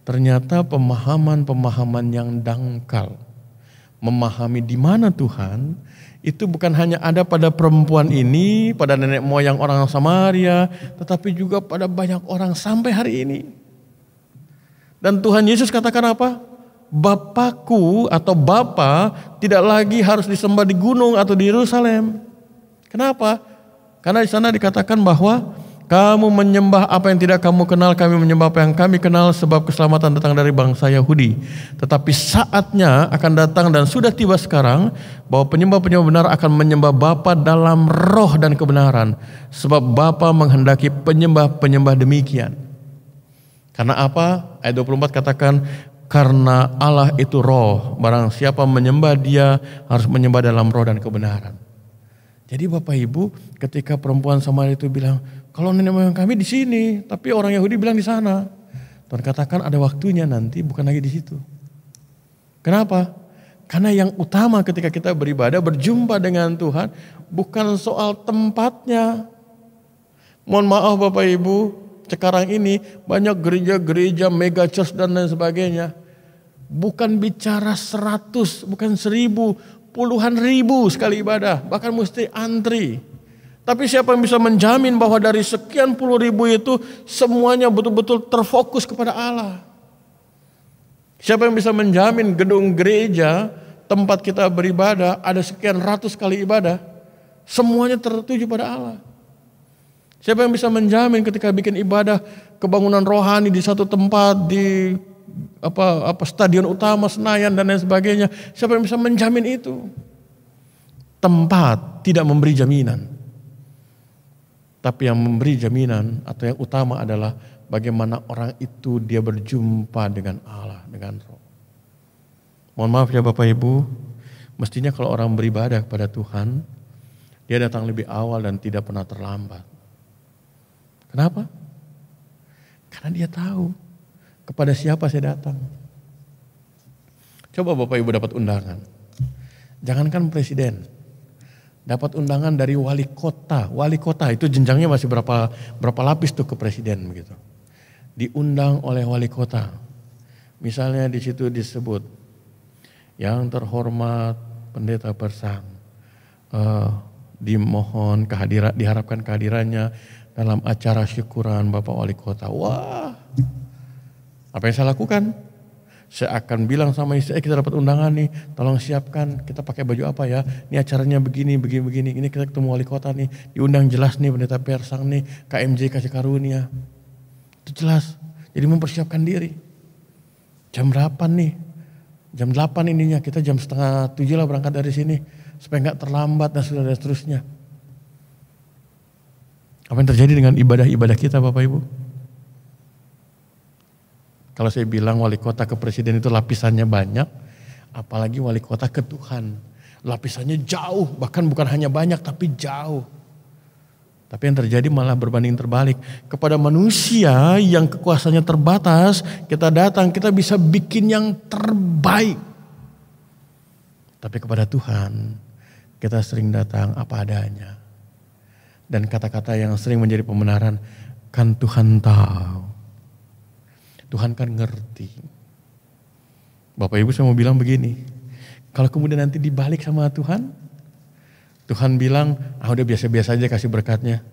ternyata pemahaman-pemahaman yang dangkal, memahami di mana Tuhan, itu bukan hanya ada pada perempuan ini, pada nenek moyang orang Samaria, tetapi juga pada banyak orang sampai hari ini. Dan Tuhan Yesus katakan apa? Bapakku atau Bapa tidak lagi harus disembah di gunung atau di Yerusalem. Kenapa? Karena di sana dikatakan bahwa kamu menyembah apa yang tidak kamu kenal, kami menyembah apa yang kami kenal, sebab keselamatan datang dari bangsa Yahudi. Tetapi saatnya akan datang dan sudah tiba sekarang bahwa penyembah-penyembah benar akan menyembah Bapa dalam roh dan kebenaran. Sebab Bapa menghendaki penyembah-penyembah demikian. Karena apa? Ayat 24 katakan, karena Allah itu roh, barang siapa menyembah dia harus menyembah dalam roh dan kebenaran. Jadi Bapak Ibu, ketika perempuan Samaria itu bilang, kalau nenek moyang kami di sini, tapi orang Yahudi bilang di sana. Tuhan katakan ada waktunya nanti, bukan lagi di situ. Kenapa? Karena yang utama ketika kita beribadah, berjumpa dengan Tuhan, bukan soal tempatnya. Mohon maaf Bapak Ibu, sekarang ini banyak gereja-gereja, mega church dan lain sebagainya. Bukan bicara 100, bukan 1000, puluhan ribu sekali ibadah, bahkan mesti antri. Tapi siapa yang bisa menjamin bahwa dari sekian puluh ribu itu semuanya betul-betul terfokus kepada Allah? Siapa yang bisa menjamin gedung gereja tempat kita beribadah, ada sekian ratus kali ibadah, semuanya tertuju pada Allah. Siapa yang bisa menjamin ketika bikin ibadah kebangunan rohani di satu tempat, di stadion utama Senayan dan lain sebagainya, siapa yang bisa menjamin itu? Tempat tidak memberi jaminan. Tapi yang memberi jaminan atau yang utama adalah bagaimana orang itu dia berjumpa dengan Allah, dengan Roh. Mohon maaf ya Bapak Ibu, mestinya kalau orang beribadah kepada Tuhan, dia datang lebih awal dan tidak pernah terlambat. Kenapa? Karena dia tahu kepada siapa saya datang. Coba Bapak Ibu dapat undangan. Jangankan presiden, dapat undangan dari wali kota. Wali kota itu jenjangnya masih berapa lapis tuh ke presiden begitu. Diundang oleh wali kota. Misalnya di situ disebut, yang terhormat Pendeta Persang, dimohon diharapkan kehadirannya dalam acara syukuran Bapak Wali Kota. Wah, apa yang saya lakukan? Saya akan bilang sama istri, kita dapat undangan nih, tolong siapkan, kita pakai baju apa ya, ini acaranya begini, ini kita ketemu Wali Kota nih, diundang jelas nih Pendeta Persang nih, KMJ kasih karunia. Itu jelas, jadi mempersiapkan diri. Jam berapa nih? Jam 8 ininya, kita jam 6:30 lah berangkat dari sini, supaya gak terlambat dan seterusnya. Apa yang terjadi dengan ibadah-ibadah kita Bapak Ibu? Kalau saya bilang wali kota ke presiden itu lapisannya banyak, apalagi wali kota ke Tuhan. Lapisannya jauh, bahkan bukan hanya banyak tapi jauh. Tapi yang terjadi malah berbanding terbalik. Kepada manusia yang kekuasaannya terbatas, kita datang, kita bisa bikin yang terbaik. Tapi kepada Tuhan, kita sering datang apa adanya. Dan kata-kata yang sering menjadi pembenaran, kan Tuhan tahu. Tuhan kan ngerti. Bapak Ibu saya mau bilang begini, kalau kemudian nanti dibalik sama Tuhan, Tuhan bilang, udah biasa-biasa aja kasih berkatnya.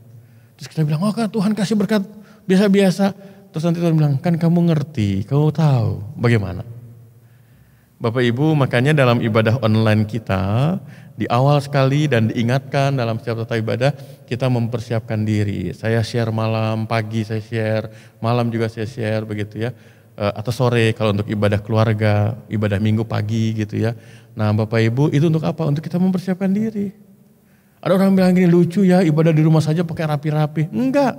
Terus kita bilang, kan Tuhan kasih berkat biasa-biasa. Terus nanti Tuhan bilang, kan kamu ngerti, kamu tahu bagaimana. Bapak Ibu makanya dalam ibadah online kita, di awal sekali dan diingatkan dalam setiap tata ibadah, kita mempersiapkan diri. Saya share malam, pagi saya share, malam juga saya share begitu ya. Atau sore kalau untuk ibadah keluarga, ibadah minggu pagi gitu ya. Nah Bapak Ibu itu untuk apa? Untuk kita mempersiapkan diri. Ada orang bilang gini, lucu ya ibadah di rumah saja pakai rapi-rapi. Enggak,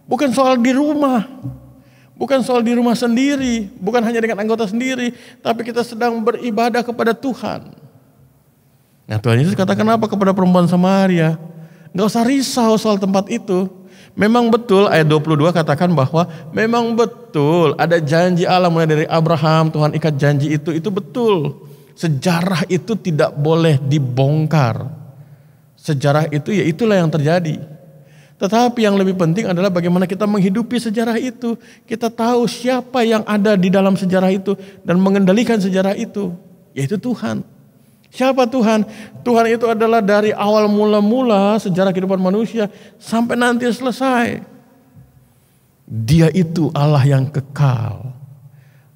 bukan soal di rumah. Bukan soal di rumah sendiri, bukan hanya dengan anggota sendiri, tapi kita sedang beribadah kepada Tuhan. Nah Tuhan Yesus katakan apa kepada perempuan Samaria? Gak usah risau soal tempat itu. Memang betul ayat 22 katakan bahwa memang betul ada janji Allah mulai dari Abraham, Tuhan ikat janji itu betul. Sejarah itu tidak boleh dibongkar. Sejarah itu ya itulah yang terjadi. Tetapi yang lebih penting adalah bagaimana kita menghidupi sejarah itu. Kita tahu siapa yang ada di dalam sejarah itu dan mengendalikan sejarah itu, yaitu Tuhan. Siapa Tuhan? Tuhan itu adalah dari awal mula-mula sejarah kehidupan manusia sampai nanti selesai. Dia itu Allah yang kekal.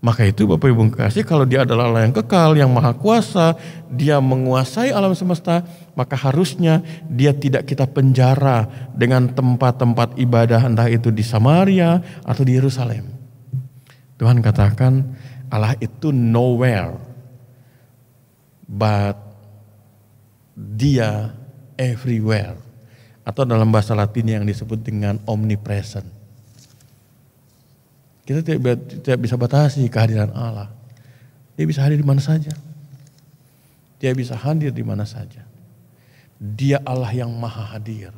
Maka itu Bapak Ibu kasih, kalau dia adalah Allah yang kekal, yang maha kuasa, dia menguasai alam semesta, maka harusnya dia tidak kita penjara dengan tempat-tempat ibadah entah itu di Samaria atau di Yerusalem. Tuhan katakan Allah itu nowhere, but dia everywhere. Atau dalam bahasa Latinnya yang disebut dengan omnipresent. Kita tidak bisa batasi kehadiran Allah. Dia bisa hadir di mana saja. Dia bisa hadir di mana saja. Dia Allah yang maha hadir.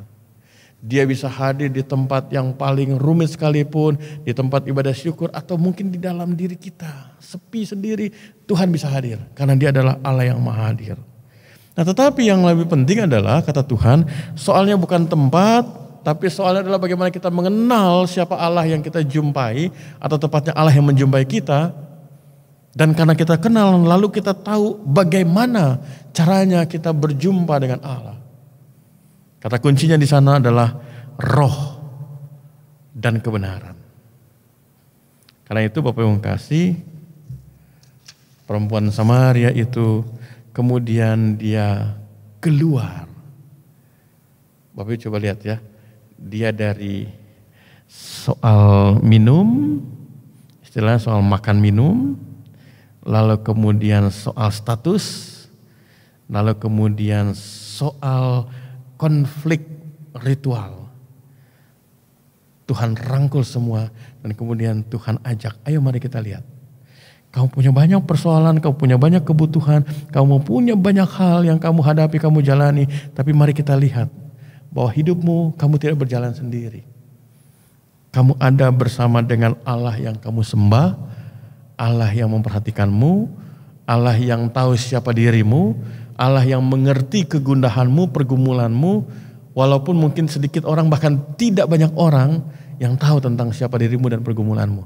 Dia bisa hadir di tempat yang paling rumit sekalipun, di tempat ibadah syukur, atau mungkin di dalam diri kita. Sepi sendiri, Tuhan bisa hadir. Karena dia adalah Allah yang maha hadir. Nah tetapi yang lebih penting adalah, kata Tuhan, soalnya bukan tempat, tapi soalnya adalah bagaimana kita mengenal siapa Allah yang kita jumpai, atau tepatnya Allah yang menjumpai kita. Dan karena kita kenal, lalu kita tahu bagaimana caranya kita berjumpa dengan Allah. Kata kuncinya di sana adalah roh dan kebenaran. Karena itu Bapak Ibu kasih, perempuan Samaria itu kemudian dia keluar. Bapak Ibu coba lihat ya, dia dari soal minum, istilahnya soal makan minum, lalu kemudian soal status, lalu kemudian soal konflik ritual. Tuhan rangkul semua dan kemudian Tuhan ajak, ayo mari kita lihat. Kamu punya banyak persoalan, kamu punya banyak kebutuhan, kamu punya banyak hal yang kamu hadapi, kamu jalani. Tapi mari kita lihat bahwa hidupmu kamu tidak berjalan sendiri. Kamu ada bersama dengan Allah yang kamu sembah, Allah yang memperhatikanmu, Allah yang tahu siapa dirimu, Allah yang mengerti kegundahanmu, pergumulanmu. Walaupun mungkin sedikit orang, bahkan tidak banyak orang yang tahu tentang siapa dirimu dan pergumulanmu.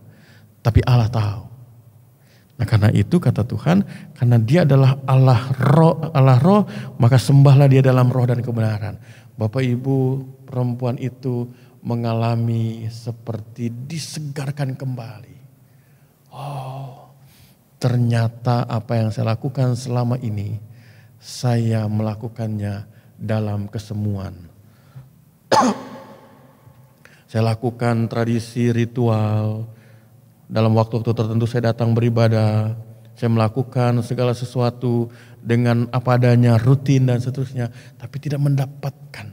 Tapi Allah tahu. Nah karena itu kata Tuhan, karena dia adalah Allah roh, maka sembahlah dia dalam roh dan kebenaran. Bapak Ibu, perempuan itu mengalami seperti disegarkan kembali. Oh, ternyata apa yang saya lakukan selama ini, saya melakukannya dalam kesemuan. Saya lakukan tradisi ritual. Dalam waktu-waktu tertentu saya datang beribadah, saya melakukan segala sesuatu dengan apa adanya, rutin dan seterusnya. Tapi tidak mendapatkan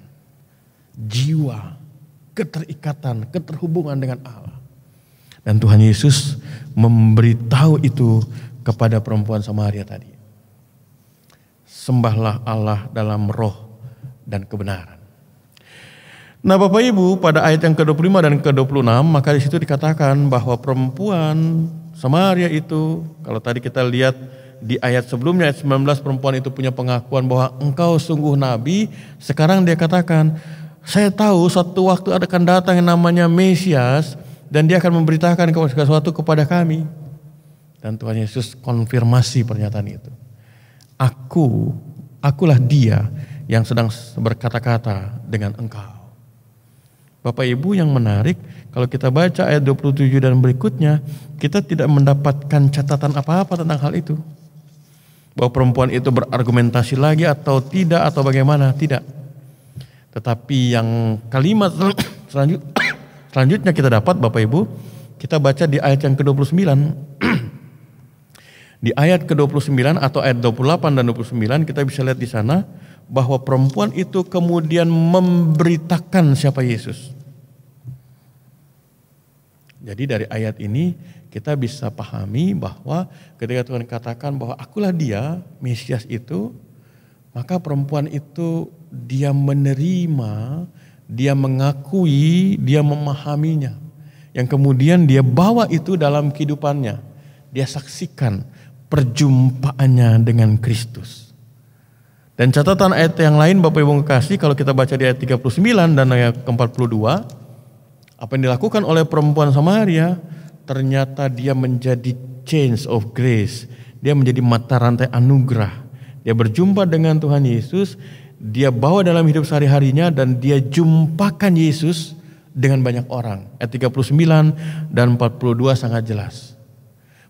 jiwa, keterikatan, keterhubungan dengan Allah. Dan Tuhan Yesus memberitahu itu kepada perempuan Samaria tadi. Sembahlah Allah dalam roh dan kebenaran. Nah Bapak Ibu, pada ayat yang ke-25 dan ke-26, maka di situ dikatakan bahwa perempuan Samaria itu, kalau tadi kita lihat di ayat sebelumnya, ayat 19, perempuan itu punya pengakuan bahwa engkau sungguh nabi. Sekarang dia katakan, saya tahu suatu waktu akan datang yang namanya Mesias, dan dia akan memberitakan sesuatu kepada kami. Dan Tuhan Yesus konfirmasi pernyataan itu. Akulah dia yang sedang berkata-kata dengan engkau. Bapak Ibu, yang menarik, kalau kita baca ayat 27 dan berikutnya, kita tidak mendapatkan catatan apa-apa tentang hal itu. Bahwa perempuan itu berargumentasi lagi atau tidak atau bagaimana, tidak. Tetapi yang kalimat selanjutnya kita dapat Bapak Ibu, kita baca di ayat yang ke-29. Di ayat ke-29 atau ayat 28 dan 29 kita bisa lihat di sana bahwa perempuan itu kemudian memberitakan siapa Yesus. Jadi dari ayat ini kita bisa pahami bahwa ketika Tuhan katakan bahwa akulah dia, Mesias itu, maka perempuan itu dia menerima, dia mengakui, dia memahaminya. Yang kemudian dia bawa itu dalam kehidupannya. Dia saksikan perjumpaannya dengan Kristus. Dan catatan ayat yang lain Bapak Ibu kekasih, kalau kita baca di ayat 39 dan ayat ke-42, apa yang dilakukan oleh perempuan Samaria, ternyata dia menjadi change of grace. Dia menjadi mata rantai anugerah. Dia berjumpa dengan Tuhan Yesus, dia bawa dalam hidup sehari-harinya dan dia jumpakan Yesus dengan banyak orang. Ayat 39 dan 42 sangat jelas.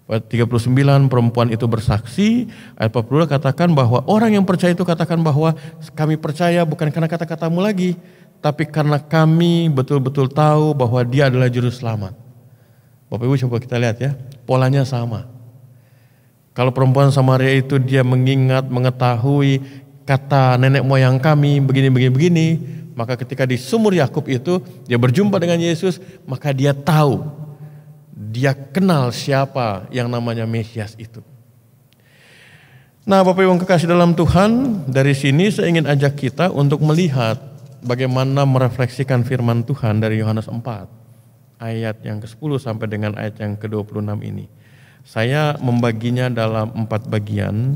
Ayat 39 perempuan itu bersaksi, ayat 42 katakan bahwa orang yang percaya itu katakan bahwa kami percaya bukan karena kata-katamu lagi, tapi karena kami betul-betul tahu bahwa dia adalah juru selamat. Bapak Ibu coba kita lihat ya, polanya sama. Kalau perempuan Samaria itu dia mengingat, mengetahui kata nenek moyang kami begini, maka ketika di sumur Yakub itu dia berjumpa dengan Yesus, maka dia tahu, dia kenal siapa yang namanya Mesias itu. Nah Bapak Ibu yang kekasih dalam Tuhan, dari sini saya ingin ajak kita untuk melihat bagaimana merefleksikan firman Tuhan dari Yohanes 4 ayat yang ke-10 sampai dengan ayat yang ke-26 ini. Saya membaginya dalam 4 bagian.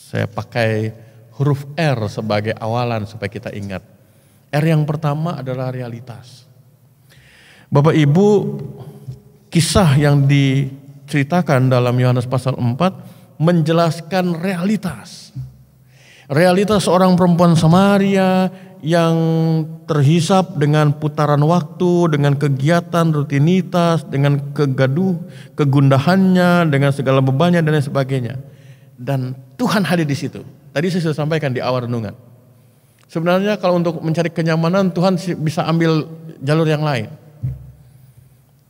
Saya pakai huruf R sebagai awalan supaya kita ingat. R yang pertama adalah realitas. Bapak Ibu, kisah yang diceritakan dalam Yohanes pasal 4 menjelaskan realitas. Realitas seorang perempuan Samaria yang terhisap dengan putaran waktu, dengan kegiatan, rutinitas, dengan kegundahannya, dengan segala bebannya dan lain sebagainya. dan Tuhan hadir di situ. Tadi saya sudah sampaikan di awal renungan. Sebenarnya kalau untuk mencari kenyamanan Tuhan bisa ambil jalur yang lain.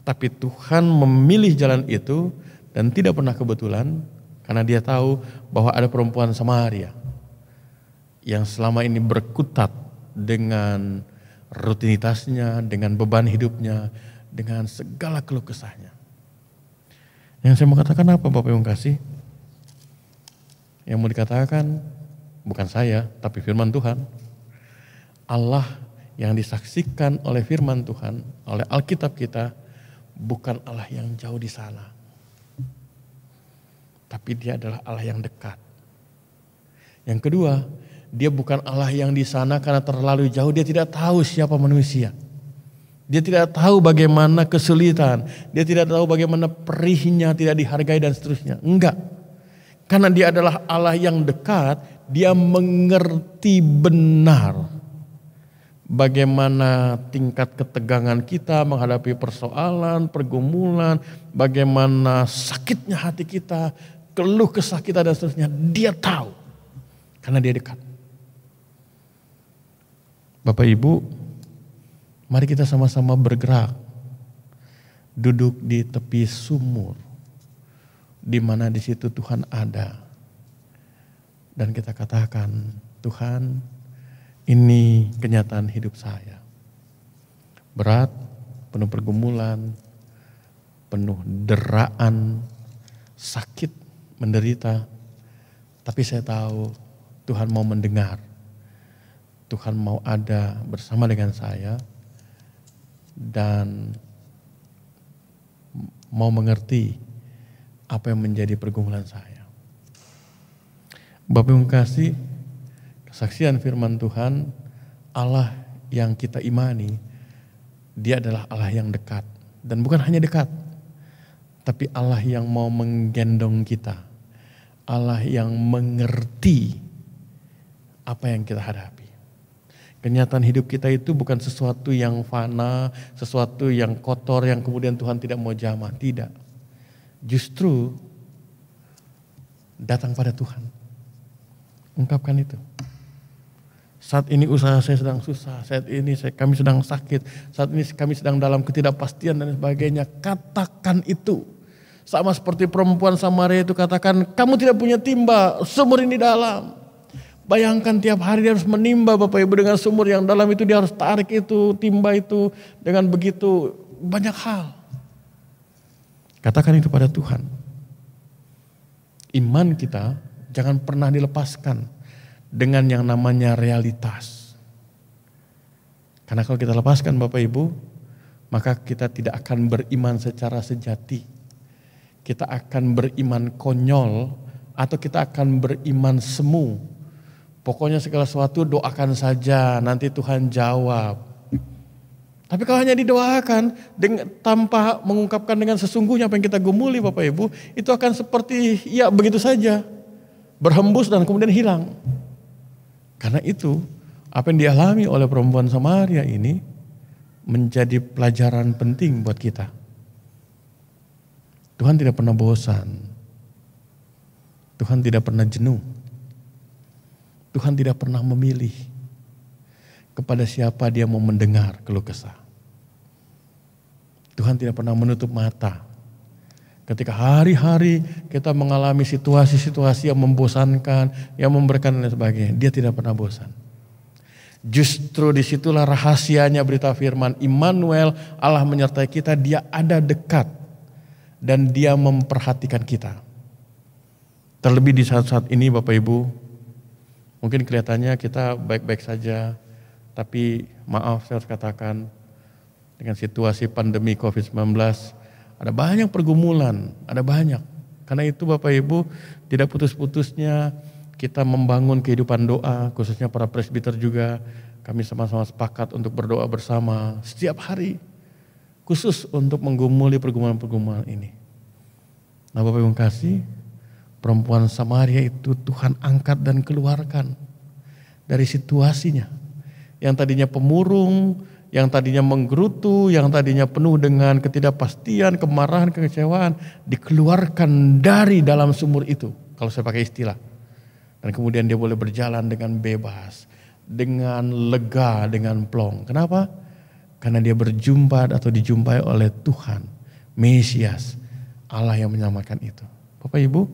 Tapi Tuhan memilih jalan itu dan tidak pernah kebetulan karena dia tahu bahwa ada perempuan Samaria yang selama ini berkutat dengan rutinitasnya, dengan beban hidupnya, dengan segala keluh kesahnya. Yang saya mau katakan apa Bapak Ibu kasih? Yang mau dikatakan bukan saya, tapi firman Tuhan. Allah yang disaksikan oleh firman Tuhan, oleh Alkitab kita, bukan Allah yang jauh di sana. Tapi dia adalah Allah yang dekat. Yang kedua, dia bukan Allah yang di sana karena terlalu jauh, dia tidak tahu siapa manusia. Dia tidak tahu bagaimana kesulitan, dia tidak tahu bagaimana perihnya, tidak dihargai dan seterusnya. Enggak. Karena dia adalah Allah yang dekat, dia mengerti benar bagaimana tingkat ketegangan kita menghadapi persoalan, pergumulan, bagaimana sakitnya hati kita, keluh kesah kita dan seterusnya. Dia tahu karena dia dekat. Bapak Ibu, mari kita sama-sama bergerak, duduk di tepi sumur, di mana di situ Tuhan ada, dan kita katakan, Tuhan, ini kenyataan hidup saya. Berat, penuh pergumulan, penuh deraan, sakit, menderita. Tapi saya tahu Tuhan mau mendengar. Tuhan mau ada bersama dengan saya dan mau mengerti apa yang menjadi pergumulan saya. Bapak Ibu kasih, kesaksian firman Tuhan, Allah yang kita imani, dia adalah Allah yang dekat. Dan bukan hanya dekat, tapi Allah yang mau menggendong kita. Allah yang mengerti apa yang kita hadapi. Kenyataan hidup kita itu bukan sesuatu yang fana, sesuatu yang kotor, yang kemudian Tuhan tidak mau jamah. Tidak. Justru datang pada Tuhan. Ungkapkan itu. Saat ini usaha saya sedang susah, saat ini kami sedang sakit, saat ini kami sedang dalam ketidakpastian dan sebagainya. Katakan itu. Sama seperti perempuan Samaria itu katakan, kamu tidak punya timba, sumur ini dalam. Bayangkan tiap hari dia harus menimba Bapak Ibu dengan sumur yang dalam itu, dia harus tarik itu, timba itu dengan begitu banyak hal. Katakan itu pada Tuhan. Iman kita jangan pernah dilepaskan dengan yang namanya realitas. Karena kalau kita lepaskan Bapak Ibu, maka kita tidak akan beriman secara sejati. Kita akan beriman konyol atau kita akan beriman semu. Pokoknya segala sesuatu doakan saja, nanti Tuhan jawab. Tapi kalau hanya didoakan tanpa mengungkapkan dengan sesungguhnya apa yang kita gumuli Bapak Ibu, itu akan seperti ya begitu saja. Berhembus dan kemudian hilang. Karena itu apa yang dialami oleh perempuan Samaria ini menjadi pelajaran penting buat kita. Tuhan tidak pernah bosan. Tuhan tidak pernah jenuh. Tuhan tidak pernah memilih kepada siapa dia mau mendengar keluh kesah. Tuhan tidak pernah menutup mata. Ketika hari-hari kita mengalami situasi-situasi yang membosankan, yang memberikan dan sebagainya, dia tidak pernah bosan. Justru disitulah rahasianya berita firman Immanuel, Allah menyertai kita, dia ada dekat dan dia memperhatikan kita. Terlebih di saat-saat ini Bapak Ibu, mungkin kelihatannya kita baik-baik saja, tapi maaf saya harus katakan dengan situasi pandemi COVID-19 ada banyak pergumulan, ada banyak. Karena itu Bapak Ibu tidak putus-putusnya kita membangun kehidupan doa, khususnya para presbiter juga kami sama-sama sepakat untuk berdoa bersama setiap hari. Khusus untuk menggumuli pergumulan-pergumulan ini. Nah Bapak Ibu kasih, perempuan Samaria itu Tuhan angkat dan keluarkan dari situasinya. Yang tadinya pemurung, yang tadinya menggerutu, yang tadinya penuh dengan ketidakpastian, kemarahan, kekecewaan. Dikeluarkan dari dalam sumur itu. kalau saya pakai istilah. Dan kemudian dia boleh berjalan dengan bebas, dengan lega, dengan plong. Kenapa? Karena dia berjumpa atau dijumpai oleh Tuhan, Mesias, Allah yang menyelamatkan itu. Bapak Ibu,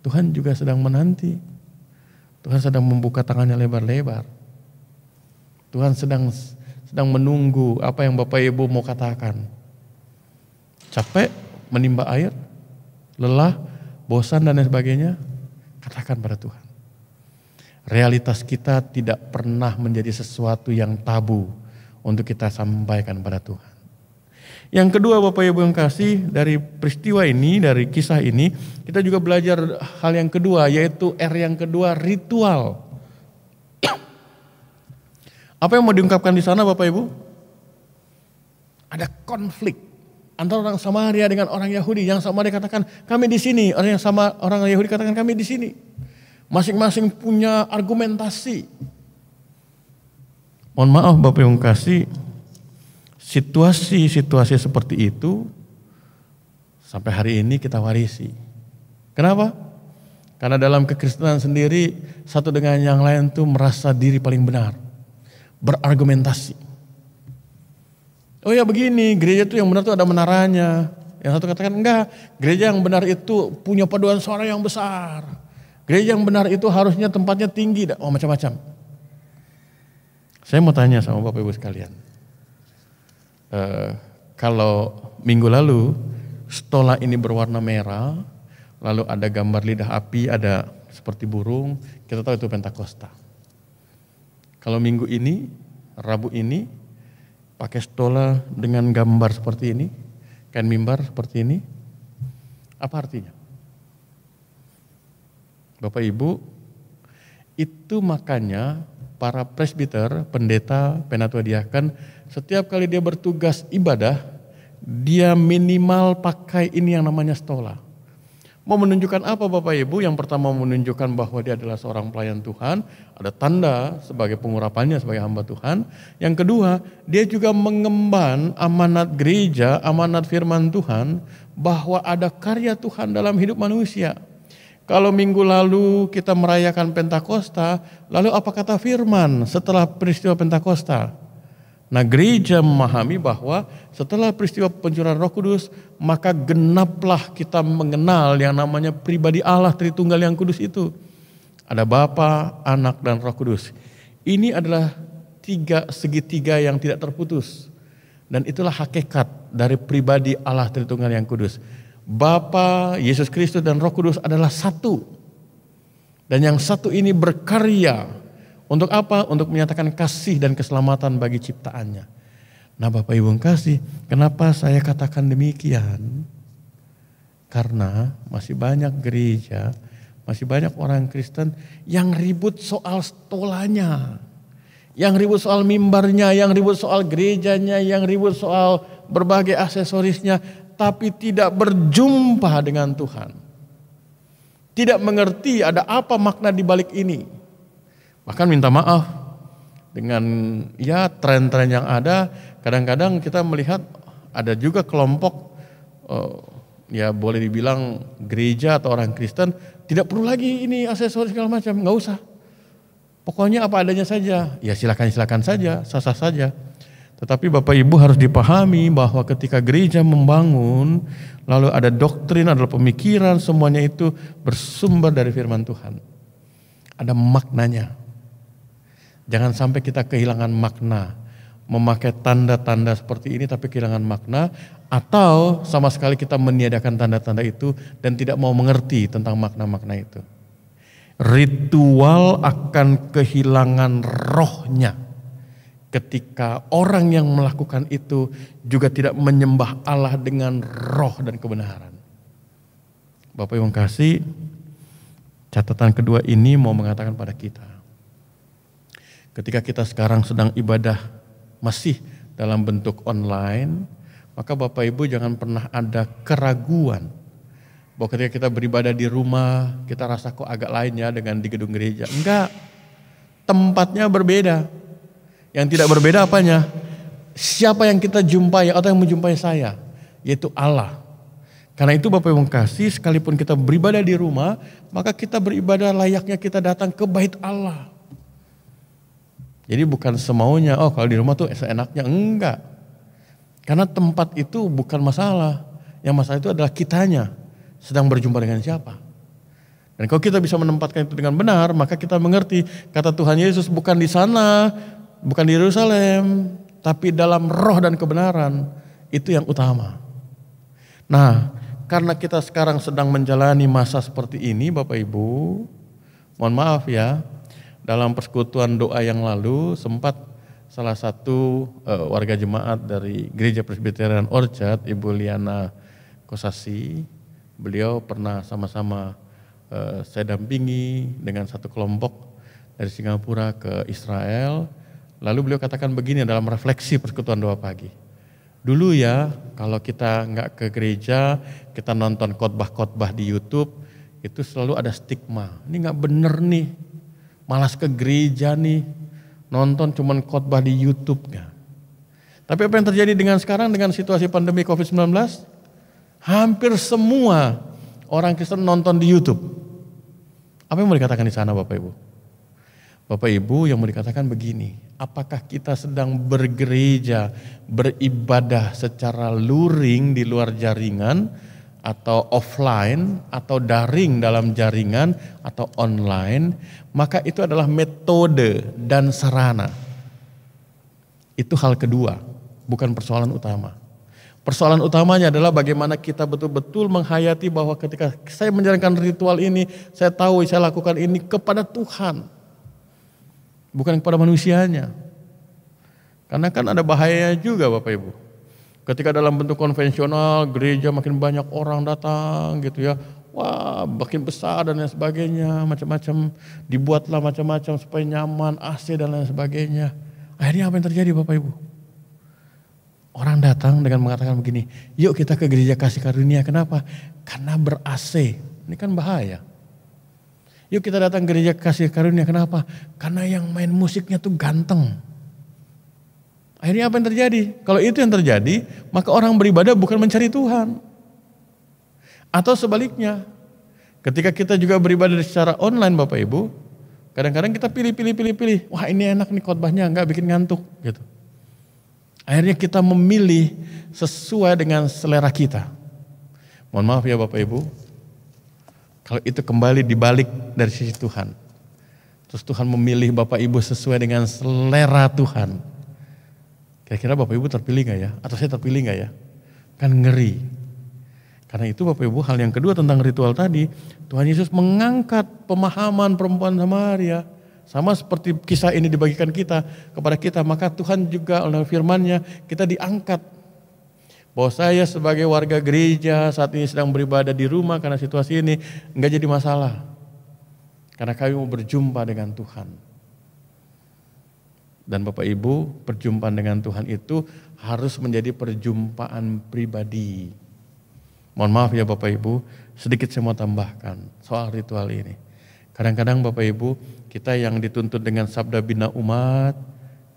Tuhan juga sedang menanti. Tuhan sedang membuka tangannya lebar-lebar. Tuhan sedang menunggu apa yang Bapak Ibu mau katakan. Capek menimba air, lelah, bosan dan lain sebagainya, katakan pada Tuhan. Realitas kita tidak pernah menjadi sesuatu yang tabu untuk kita sampaikan pada Tuhan. Yang kedua Bapak Ibu yang kasih, dari peristiwa ini, dari kisah ini, kita juga belajar hal yang kedua, yaitu yang kedua, ritual. Apa yang mau diungkapkan di sana Bapak Ibu? Ada konflik antara orang Samaria dengan orang Yahudi. Yang Samaria katakan kami di sini, orang Yahudi katakan kami di sini. Masing-masing punya argumentasi. Mohon maaf Bapak yang kasih, situasi-situasi seperti itu sampai hari ini kita warisi. Kenapa? Karena dalam kekristenan sendiri satu dengan yang lain tuh merasa diri paling benar, berargumentasi. Oh ya begini, gereja itu yang benar tuh ada menaranya. Yang satu katakan enggak, gereja yang benar itu punya paduan suara yang besar. Gereja yang benar itu harusnya tempatnya tinggi, macam-macam. Saya mau tanya sama Bapak Ibu sekalian. Kalau minggu lalu stola ini berwarna merah, lalu ada gambar lidah api, ada seperti burung, kita tahu itu Pentakosta. Kalau minggu ini, Rabu ini, pakai stola dengan gambar seperti ini, kain mimbar seperti ini, apa artinya? Bapak Ibu, itu makanya para presbiter, pendeta, penatua diaken, setiap kali dia bertugas ibadah, dia minimal pakai ini yang namanya stola. Mau menunjukkan apa Bapak Ibu? Yang pertama menunjukkan bahwa dia adalah seorang pelayan Tuhan, ada tanda sebagai pengurapannya sebagai hamba Tuhan. Yang kedua, dia juga mengemban amanat gereja, amanat firman Tuhan, bahwa ada karya Tuhan dalam hidup manusia. Kalau minggu lalu kita merayakan Pentakosta, lalu apa kata firman setelah peristiwa Pentakosta? Nah, gereja memahami bahwa setelah peristiwa pencurahan Roh Kudus, maka genaplah kita mengenal yang namanya pribadi Allah Tritunggal yang kudus itu. Ada Bapa, Anak, dan Roh Kudus. Ini adalah segitiga yang tidak terputus. Dan itulah hakikat dari pribadi Allah Tritunggal yang kudus. Bapa, Yesus Kristus, dan Roh Kudus adalah satu. Dan yang satu ini berkarya untuk apa? Untuk menyatakan kasih dan keselamatan bagi ciptaannya. Nah Bapak Ibu yang kasih, kenapa saya katakan demikian? Karena masih banyak gereja, masih banyak orang Kristen yang ribut soal stolanya. Yang ribut soal mimbarnya, yang ribut soal gerejanya, yang ribut soal berbagai aksesorisnya. Tapi tidak berjumpa dengan Tuhan. Tidak mengerti ada apa makna di balik ini. Bahkan minta maaf dengan ya tren-tren yang ada. Kadang-kadang kita melihat ada juga kelompok ya boleh dibilang gereja atau orang Kristen tidak perlu lagi ini aksesoris segala macam, nggak usah. Pokoknya apa adanya saja. Ya silakan saja, sah-sah saja. Tetapi Bapak Ibu harus dipahami bahwa ketika gereja membangun, lalu ada doktrin, ada pemikiran, semuanya itu bersumber dari firman Tuhan. Ada maknanya. Jangan sampai kita kehilangan makna. Memakai tanda-tanda seperti ini tapi kehilangan makna. Atau sama sekali kita meniadakan tanda-tanda itu dan tidak mau mengerti tentang makna-makna itu. Ritual akan kehilangan rohnya. Ketika orang yang melakukan itu juga tidak menyembah Allah dengan roh dan kebenaran. Bapak Ibu kasih, catatan kedua ini mau mengatakan pada kita. Ketika kita sekarang sedang ibadah masih dalam bentuk online, maka Bapak Ibu jangan pernah ada keraguan. Bahwa ketika kita beribadah di rumah, kita rasa kok agak lain ya dengan di gedung gereja. Enggak, tempatnya berbeda. Yang tidak berbeda apanya? Siapa yang kita jumpai atau yang menjumpai saya? Yaitu Allah. Karena itu Bapak Ibu kasih, sekalipun kita beribadah di rumah, maka kita beribadah layaknya kita datang ke bait Allah. Jadi bukan semaunya, oh kalau di rumah tuh seenaknya, enggak. Karena tempat itu bukan masalah. Yang masalah itu adalah kitanya sedang berjumpa dengan siapa. Dan kalau kita bisa menempatkan itu dengan benar, maka kita mengerti kata Tuhan Yesus bukan di sana, bukan di Yerusalem, tapi dalam roh dan kebenaran. Itu yang utama. Nah, karena kita sekarang sedang menjalani masa seperti ini Bapak Ibu, mohon maaf ya, dalam persekutuan doa yang lalu sempat salah satu warga jemaat dari Gereja Presbyterian Orchard, Ibu Liana Kosasi, beliau pernah sama-sama saya dampingi dengan satu kelompok dari Singapura ke Israel. Lalu beliau katakan begini dalam refleksi persekutuan doa pagi. Dulu ya, kalau kita nggak ke gereja, kita nonton khotbah-khotbah di YouTube, itu selalu ada stigma. Ini nggak bener nih, malas ke gereja nih, nonton cuman khotbah di YouTube. Tapi apa yang terjadi dengan sekarang dengan situasi pandemi COVID-19? Hampir semua orang Kristen nonton di YouTube. Apa yang mau dikatakan di sana Bapak Ibu? Bapak Ibu yang mau dikatakan begini, apakah kita sedang bergereja, beribadah secara luring di luar jaringan, atau offline, atau daring dalam jaringan, atau online, maka itu adalah metode dan sarana. Itu hal kedua, bukan persoalan utama. Persoalan utamanya adalah bagaimana kita betul-betul menghayati bahwa ketika saya menjalankan ritual ini, saya tahu saya lakukan ini kepada Tuhan. Bukan kepada manusianya. Karena kan ada bahayanya juga Bapak Ibu. Ketika dalam bentuk konvensional, gereja makin banyak orang datang gitu ya. Wah makin besar dan lain sebagainya. Macam-macam, dibuatlah macam-macam supaya nyaman, AC dan lain sebagainya. Akhirnya apa yang terjadi Bapak Ibu? Orang datang dengan mengatakan begini, yuk kita ke gereja kasih karunia. Kenapa? Karena ber-AC. Ini kan bahaya. Yuk kita datang ke gereja kasih karunia. Kenapa? Karena yang main musiknya tuh ganteng. Akhirnya apa yang terjadi? Kalau itu yang terjadi, maka orang beribadah bukan mencari Tuhan. Atau sebaliknya, ketika kita juga beribadah secara online Bapak Ibu, kadang-kadang kita pilih. Wah ini enak nih khotbahnya, enggak bikin ngantuk gitu. Akhirnya kita memilih sesuai dengan selera kita. Mohon maaf ya Bapak Ibu. Kalau itu kembali dibalik dari sisi Tuhan. Terus Tuhan memilih Bapak Ibu sesuai dengan selera Tuhan. Kira-kira Bapak Ibu terpilih gak ya? Atau saya terpilih gak ya? Kan ngeri. Karena itu Bapak Ibu hal yang kedua tentang ritual tadi. Tuhan Yesus mengangkat pemahaman perempuan Samaria. Sama seperti kisah ini dibagikan kita kepada kita. Maka Tuhan juga oleh firman-Nya kita diangkat. Bahwa saya sebagai warga gereja saat ini sedang beribadah di rumah karena situasi ini enggak jadi masalah. Karena kami mau berjumpa dengan Tuhan. Dan Bapak Ibu, perjumpaan dengan Tuhan itu harus menjadi perjumpaan pribadi. Mohon maaf ya Bapak Ibu, sedikit saya mau tambahkan soal ritual ini. Kadang-kadang Bapak Ibu, kita yang dituntut dengan sabda bina umat,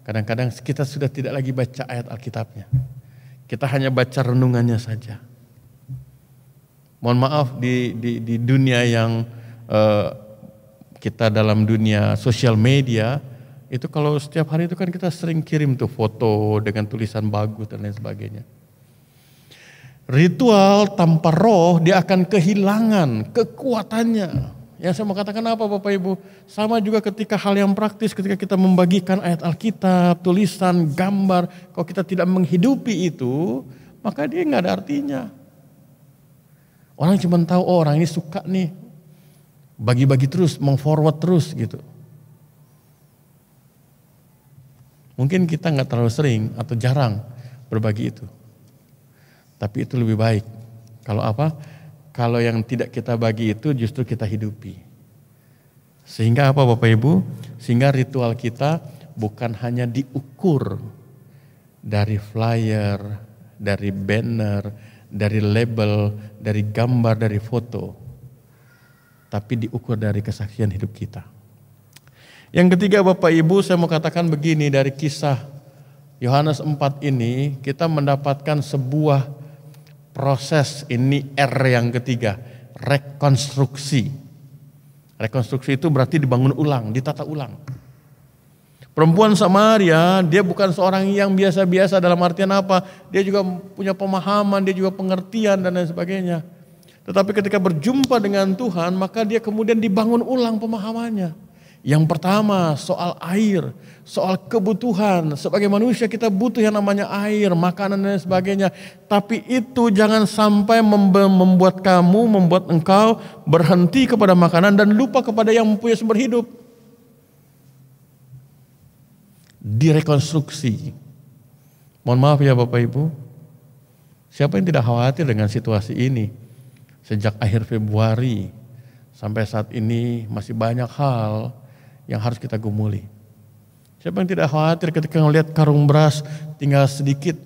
kadang-kadang kita sudah tidak lagi baca ayat Alkitabnya. Kita hanya baca renungannya saja. Mohon maaf di dunia yang kita dalam dunia sosial media, itu kalau setiap hari itu kan kita sering kirim tuh foto dengan tulisan bagus dan lain sebagainya. Ritual tanpa roh dia akan kehilangan kekuatannya. Yang saya mau katakan apa Bapak Ibu? Sama juga ketika hal yang praktis, ketika kita membagikan ayat Alkitab, tulisan, gambar. Kalau kita tidak menghidupi itu, maka dia nggak ada artinya. Orang cuma tahu, oh orang ini suka nih. Bagi-bagi terus, meng-forward terus gitu. Mungkin kita nggak terlalu sering atau jarang berbagi itu. Tapi itu lebih baik. Kalau apa? Kalau yang tidak kita bagi itu justru kita hidupi. Sehingga apa Bapak Ibu? Sehingga ritual kita bukan hanya diukur dari flyer, dari banner, dari label, dari gambar, dari foto. Tapi diukur dari kesaksian hidup kita. Yang ketiga Bapak Ibu, saya mau katakan begini, dari kisah Yohanes 4 ini kita mendapatkan sebuah proses ini R yang ketiga, rekonstruksi. Rekonstruksi itu berarti dibangun ulang, ditata ulang. Perempuan Samaria, dia bukan seorang yang biasa-biasa dalam artian apa? Dia juga punya pemahaman, dia juga pengertian dan lain sebagainya. Tetapi ketika berjumpa dengan Tuhan, maka dia kemudian dibangun ulang pemahamannya. Yang pertama soal air, soal kebutuhan. Sebagai manusia kita butuh yang namanya air, makanan dan sebagainya. Tapi itu jangan sampai membuat engkau berhenti kepada makanan dan lupa kepada yang mempunyai sumber hidup. Direkonstruksi. Mohon maaf ya Bapak Ibu. Siapa yang tidak khawatir dengan situasi ini? Sejak akhir Februari sampai saat ini masih banyak hal yang harus kita gumuli. Siapa yang tidak khawatir ketika melihat karung beras tinggal sedikit,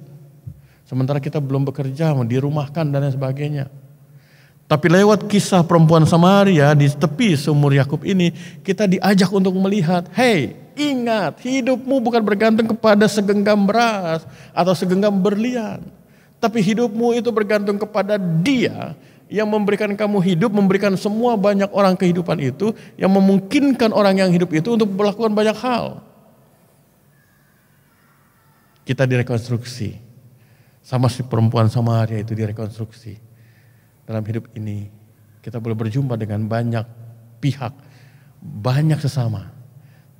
sementara kita belum bekerja, dirumahkan dan lain sebagainya. Tapi lewat kisah perempuan Samaria di tepi sumur Yakub ini, kita diajak untuk melihat, hey, ingat hidupmu bukan bergantung kepada segenggam beras atau segenggam berlian. Tapi hidupmu itu bergantung kepada Dia yang memberikan kamu hidup, memberikan semua banyak orang kehidupan itu, yang memungkinkan orang yang hidup itu untuk melakukan banyak hal. Kita direkonstruksi, sama si perempuan Samaria itu direkonstruksi. Dalam hidup ini kita boleh berjumpa dengan banyak pihak, banyak sesama.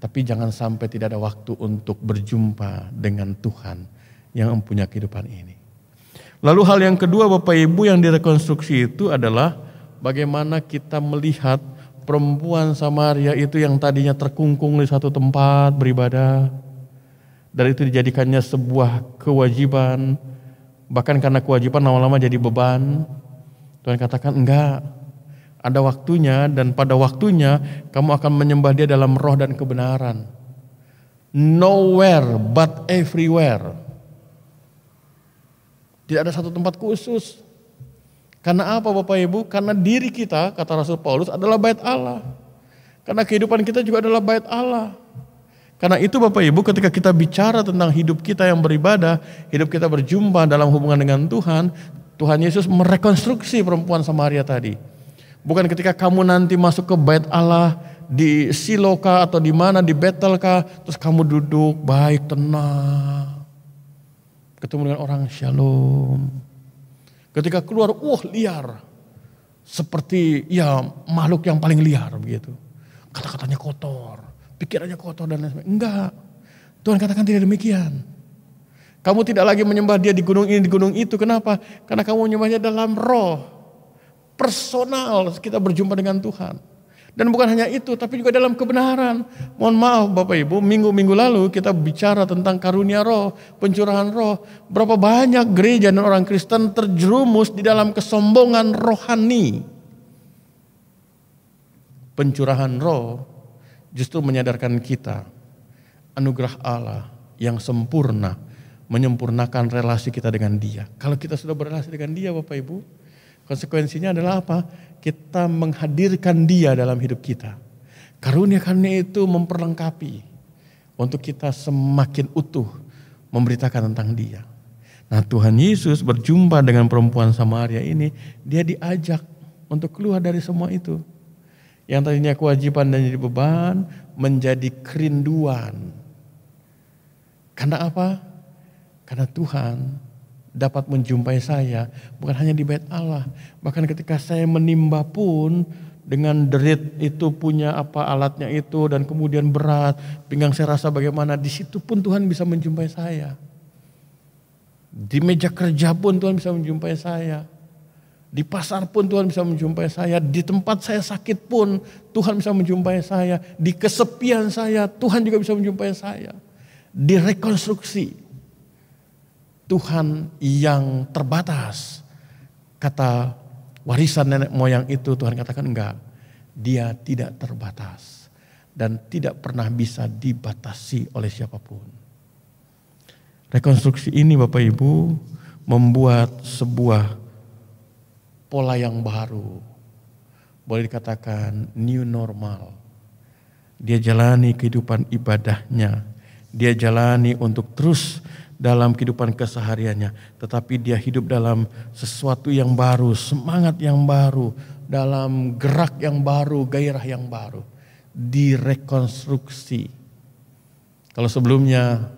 Tapi jangan sampai tidak ada waktu untuk berjumpa dengan Tuhan yang mempunyai kehidupan ini. Lalu hal yang kedua Bapak Ibu yang direkonstruksi itu adalah bagaimana kita melihat perempuan Samaria itu yang tadinya terkungkung di satu tempat beribadah. Dan itu dijadikannya sebuah kewajiban. Bahkan karena kewajiban lama-lama jadi beban. Tuhan katakan enggak. Ada waktunya dan pada waktunya kamu akan menyembah Dia dalam roh dan kebenaran. Nowhere but everywhere. Tidak ada satu tempat khusus. Karena apa Bapak Ibu? Karena diri kita, kata Rasul Paulus, adalah bait Allah. Karena kehidupan kita juga adalah bait Allah. Karena itu Bapak Ibu, ketika kita bicara tentang hidup kita yang beribadah, hidup kita berjumpa dalam hubungan dengan Tuhan, Tuhan Yesus merekonstruksi perempuan Samaria tadi. Bukan ketika kamu nanti masuk ke bait Allah di Silo kah atau di mana, di Betel kah, terus kamu duduk baik, tenang. Ketemu dengan orang shalom. Ketika keluar, liar. Seperti ya makhluk yang paling liar begitu. Kata-katanya kotor, pikirannya kotor dan lain sebagainya. Enggak. Tuhan katakan tidak demikian. Kamu tidak lagi menyembah Dia di gunung ini, di gunung itu. Kenapa? Karena kamu menyembahnya dalam roh. Personal kita berjumpa dengan Tuhan. Dan bukan hanya itu, tapi juga dalam kebenaran. Mohon maaf Bapak Ibu, minggu-minggu lalu kita bicara tentang karunia roh, pencurahan roh. Berapa banyak gereja dan orang Kristen terjerumus di dalam kesombongan rohani. Pencurahan roh justru menyadarkan kita anugerah Allah yang sempurna, menyempurnakan relasi kita dengan Dia. Kalau kita sudah berrelasi dengan Dia Bapak Ibu, konsekuensinya adalah apa? Kita menghadirkan Dia dalam hidup kita. Karunia-karunia itu memperlengkapi untuk kita semakin utuh memberitakan tentang Dia. Nah, Tuhan Yesus berjumpa dengan perempuan Samaria ini, Dia diajak untuk keluar dari semua itu. Yang tadinya kewajiban dan jadi beban menjadi kerinduan. Karena apa? Karena Tuhan dapat menjumpai saya bukan hanya di bait Allah, bahkan ketika saya menimba pun dengan derit itu punya apa alatnya itu dan kemudian berat, pinggang saya rasa bagaimana, di situ pun Tuhan bisa menjumpai saya. Di meja kerja pun Tuhan bisa menjumpai saya. Di pasar pun Tuhan bisa menjumpai saya. Di tempat saya sakit pun Tuhan bisa menjumpai saya. Di kesepian saya Tuhan juga bisa menjumpai saya. Direkonstruksi. Tuhan yang terbatas. Kata warisan nenek moyang itu Tuhan katakan enggak. Dia tidak terbatas. Dan tidak pernah bisa dibatasi oleh siapapun. Rekonstruksi ini Bapak Ibu membuat sebuah pola yang baru. Boleh dikatakan new normal. Dia jalani kehidupan ibadahnya. Dia jalani untuk terus dalam kehidupan kesehariannya, tetapi dia hidup dalam sesuatu yang baru, semangat yang baru, dalam gerak yang baru, gairah yang baru, direkonstruksi. Kalau sebelumnya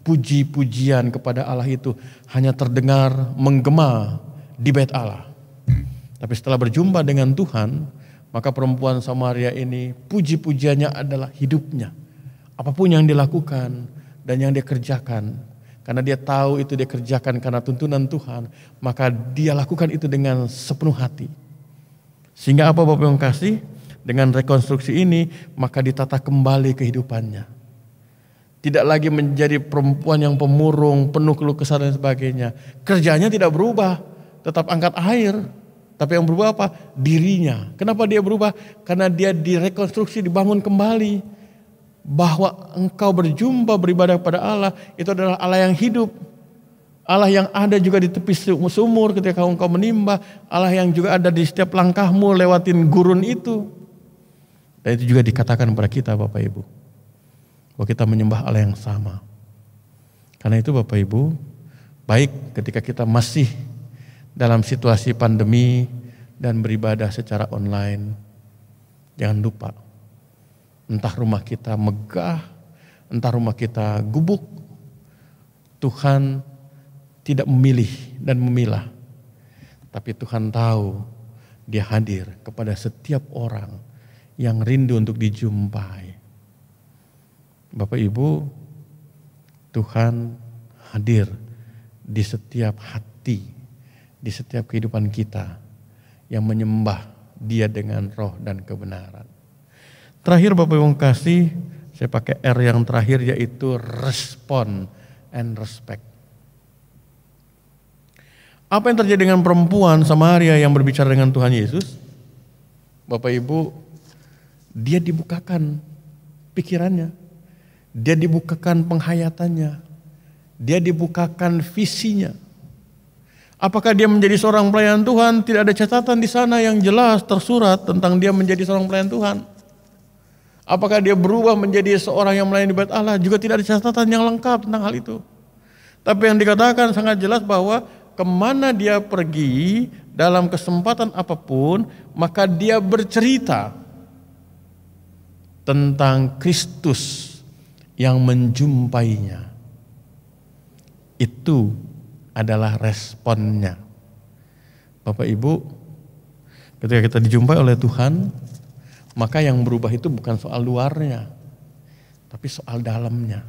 puji-pujian kepada Allah itu hanya terdengar menggema di bait Allah, tapi setelah berjumpa dengan Tuhan, maka perempuan Samaria ini puji-pujiannya adalah hidupnya. Apapun yang dilakukan dan yang dia kerjakan, karena dia tahu itu dia kerjakan karena tuntunan Tuhan, maka dia lakukan itu dengan sepenuh hati. Sehingga apa Bapak yang kasih? Dengan rekonstruksi ini, maka ditata kembali kehidupannya. Tidak lagi menjadi perempuan yang pemurung, penuh keluh kesah dan sebagainya. Kerjanya tidak berubah, tetap angkat air. Tapi yang berubah apa? Dirinya. Kenapa dia berubah? Karena dia direkonstruksi, dibangun kembali. Bahwa engkau berjumpa beribadah kepada Allah, itu adalah Allah yang hidup. Allah yang ada juga di tepi sumur ketika engkau menimba. Allah yang juga ada di setiap langkahmu lewatin gurun itu. Dan itu juga dikatakan kepada kita Bapak Ibu, bahwa kita menyembah Allah yang sama. Karena itu Bapak Ibu, baik ketika kita masih dalam situasi pandemi dan beribadah secara online, jangan lupa, entah rumah kita megah, entah rumah kita gubuk, Tuhan tidak memilih dan memilah. Tapi Tuhan tahu Dia hadir kepada setiap orang yang rindu untuk dijumpai. Bapak Ibu, Tuhan hadir di setiap hati, di setiap kehidupan kita yang menyembah Dia dengan roh dan kebenaran. Terakhir Bapak Ibu kasih, saya pakai R yang terakhir yaitu respon and respect. Apa yang terjadi dengan perempuan Samaria yang berbicara dengan Tuhan Yesus? Bapak Ibu, dia dibukakan pikirannya, dia dibukakan penghayatannya, dia dibukakan visinya. Apakah dia menjadi seorang pelayan Tuhan? Tidak ada catatan di sana yang jelas tersurat tentang dia menjadi seorang pelayan Tuhan. Apakah dia berubah menjadi seorang yang melayani di bait Allah? Juga tidak ada catatan yang lengkap tentang hal itu. Tapi yang dikatakan sangat jelas bahwa kemana dia pergi dalam kesempatan apapun, maka dia bercerita tentang Kristus yang menjumpainya. Itu adalah responnya. Bapak Ibu, ketika kita dijumpai oleh Tuhan, maka yang berubah itu bukan soal luarnya, tapi soal dalamnya.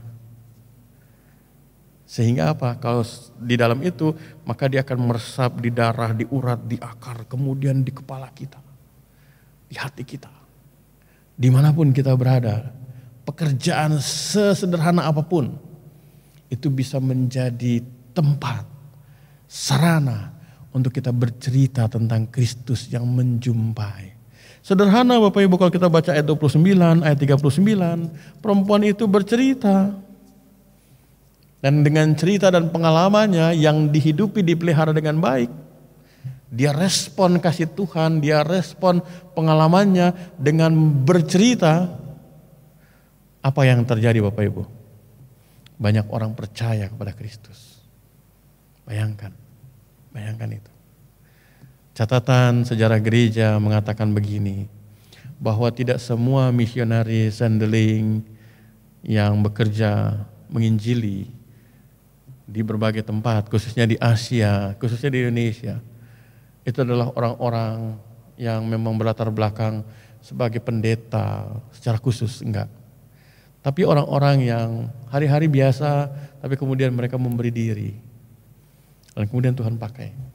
Sehingga apa? Kalau di dalam itu, maka dia akan meresap di darah, di urat, di akar, kemudian di kepala kita, di hati kita. Dimanapun kita berada, pekerjaan sesederhana apapun, itu bisa menjadi tempat, sarana untuk kita bercerita tentang Kristus yang menjumpai. Sederhana Bapak Ibu, kalau kita baca ayat 29, ayat 39, perempuan itu bercerita. Dan dengan cerita dan pengalamannya yang dihidupi, dipelihara dengan baik, dia respon kasih Tuhan, dia respon pengalamannya dengan bercerita. Apa yang terjadi Bapak Ibu? Banyak orang percaya kepada Kristus. Bayangkan itu. Catatan sejarah gereja mengatakan begini, bahwa tidak semua misionari sendeling yang bekerja menginjili di berbagai tempat, khususnya di Asia, khususnya di Indonesia, itu adalah orang-orang yang memang berlatar belakang sebagai pendeta secara khusus, enggak. Tapi orang-orang yang hari-hari biasa, tapi kemudian mereka memberi diri, dan kemudian Tuhan pakai.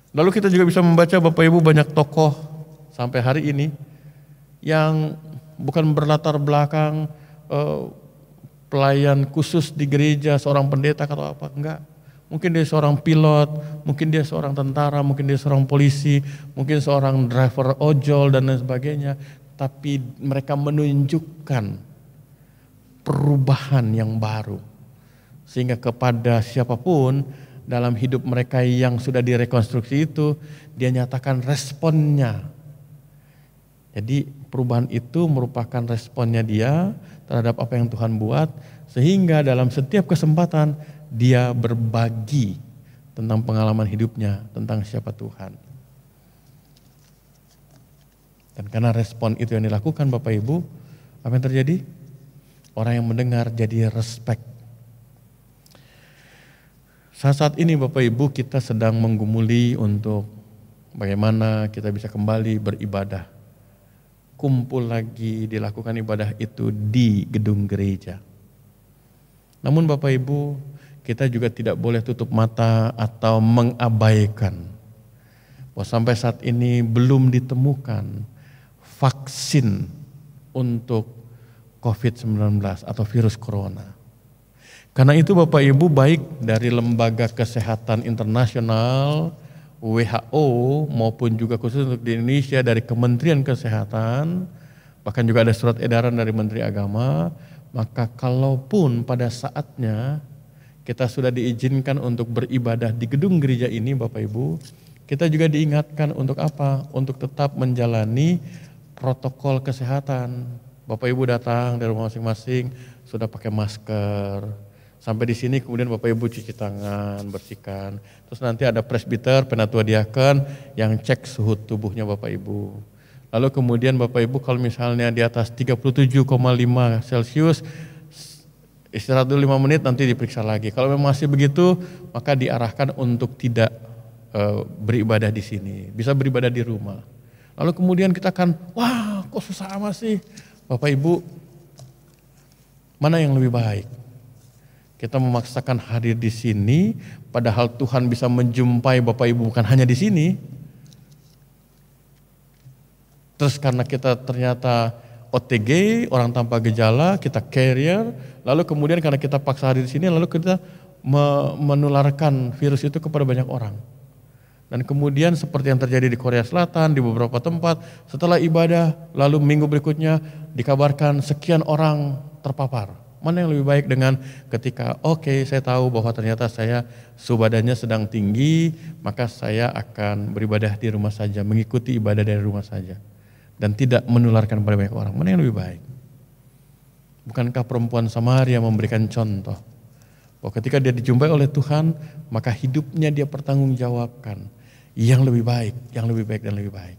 Lalu kita juga bisa membaca Bapak Ibu banyak tokoh sampai hari ini yang bukan berlatar belakang pelayan khusus di gereja, seorang pendeta atau apa, enggak. Mungkin dia seorang pilot, mungkin dia seorang tentara, mungkin dia seorang polisi, mungkin seorang driver ojol dan lain sebagainya. Tapi mereka menunjukkan perubahan yang baru. Sehingga kepada siapapun dalam hidup mereka yang sudah direkonstruksi itu, dia nyatakan responnya. Jadi perubahan itu merupakan responnya dia terhadap apa yang Tuhan buat, sehingga dalam setiap kesempatan dia berbagi tentang pengalaman hidupnya, tentang siapa Tuhan. Dan karena respon itu yang dilakukan Bapak Ibu, apa yang terjadi? Orang yang mendengar jadi respect. Saat ini Bapak Ibu kita sedang menggumuli untuk bagaimana kita bisa kembali beribadah. Kumpul lagi, dilakukan ibadah itu di gedung gereja. Namun Bapak Ibu, kita juga tidak boleh tutup mata atau mengabaikan bahwa sampai saat ini belum ditemukan vaksin untuk COVID-19 atau virus corona. Karena itu Bapak Ibu, baik dari Lembaga Kesehatan Internasional, WHO, maupun juga khusus untuk di Indonesia dari Kementerian Kesehatan, bahkan juga ada surat edaran dari Menteri Agama, maka kalaupun pada saatnya kita sudah diizinkan untuk beribadah di gedung gereja ini Bapak Ibu, kita juga diingatkan untuk apa? Untuk tetap menjalani protokol kesehatan. Bapak Ibu datang dari rumah masing-masing sudah pakai masker. Sampai di sini kemudian Bapak Ibu cuci tangan, bersihkan. Terus nanti ada presbiter, penatua diaken yang cek suhu tubuhnya Bapak Ibu. Lalu kemudian Bapak Ibu kalau misalnya di atas 37,5 Celcius, istirahat dulu 5 menit nanti diperiksa lagi. Kalau memang masih begitu maka diarahkan untuk tidak beribadah di sini. Bisa beribadah di rumah. Lalu kemudian kita akan, wah kok susah amat sih. Bapak Ibu, mana yang lebih baik? Kita memaksakan hadir di sini, padahal Tuhan bisa menjumpai Bapak Ibu bukan hanya di sini. Terus karena kita ternyata OTG, orang tanpa gejala, kita carrier, lalu kemudian karena kita paksa hadir di sini, lalu kita menularkan virus itu kepada banyak orang. Dan kemudian seperti yang terjadi di Korea Selatan, di beberapa tempat, setelah ibadah, lalu minggu berikutnya dikabarkan sekian orang terpapar. Mana yang lebih baik dengan ketika saya tahu bahwa ternyata saya suhu badannya sedang tinggi, maka saya akan beribadah di rumah saja, mengikuti ibadah dari rumah saja. Dan tidak menularkan kepada banyak orang. Mana yang lebih baik? Bukankah perempuan Samaria memberikan contoh bahwa ketika dia dijumpai oleh Tuhan, maka hidupnya dia pertanggungjawabkan yang lebih baik, yang lebih baik dan lebih baik.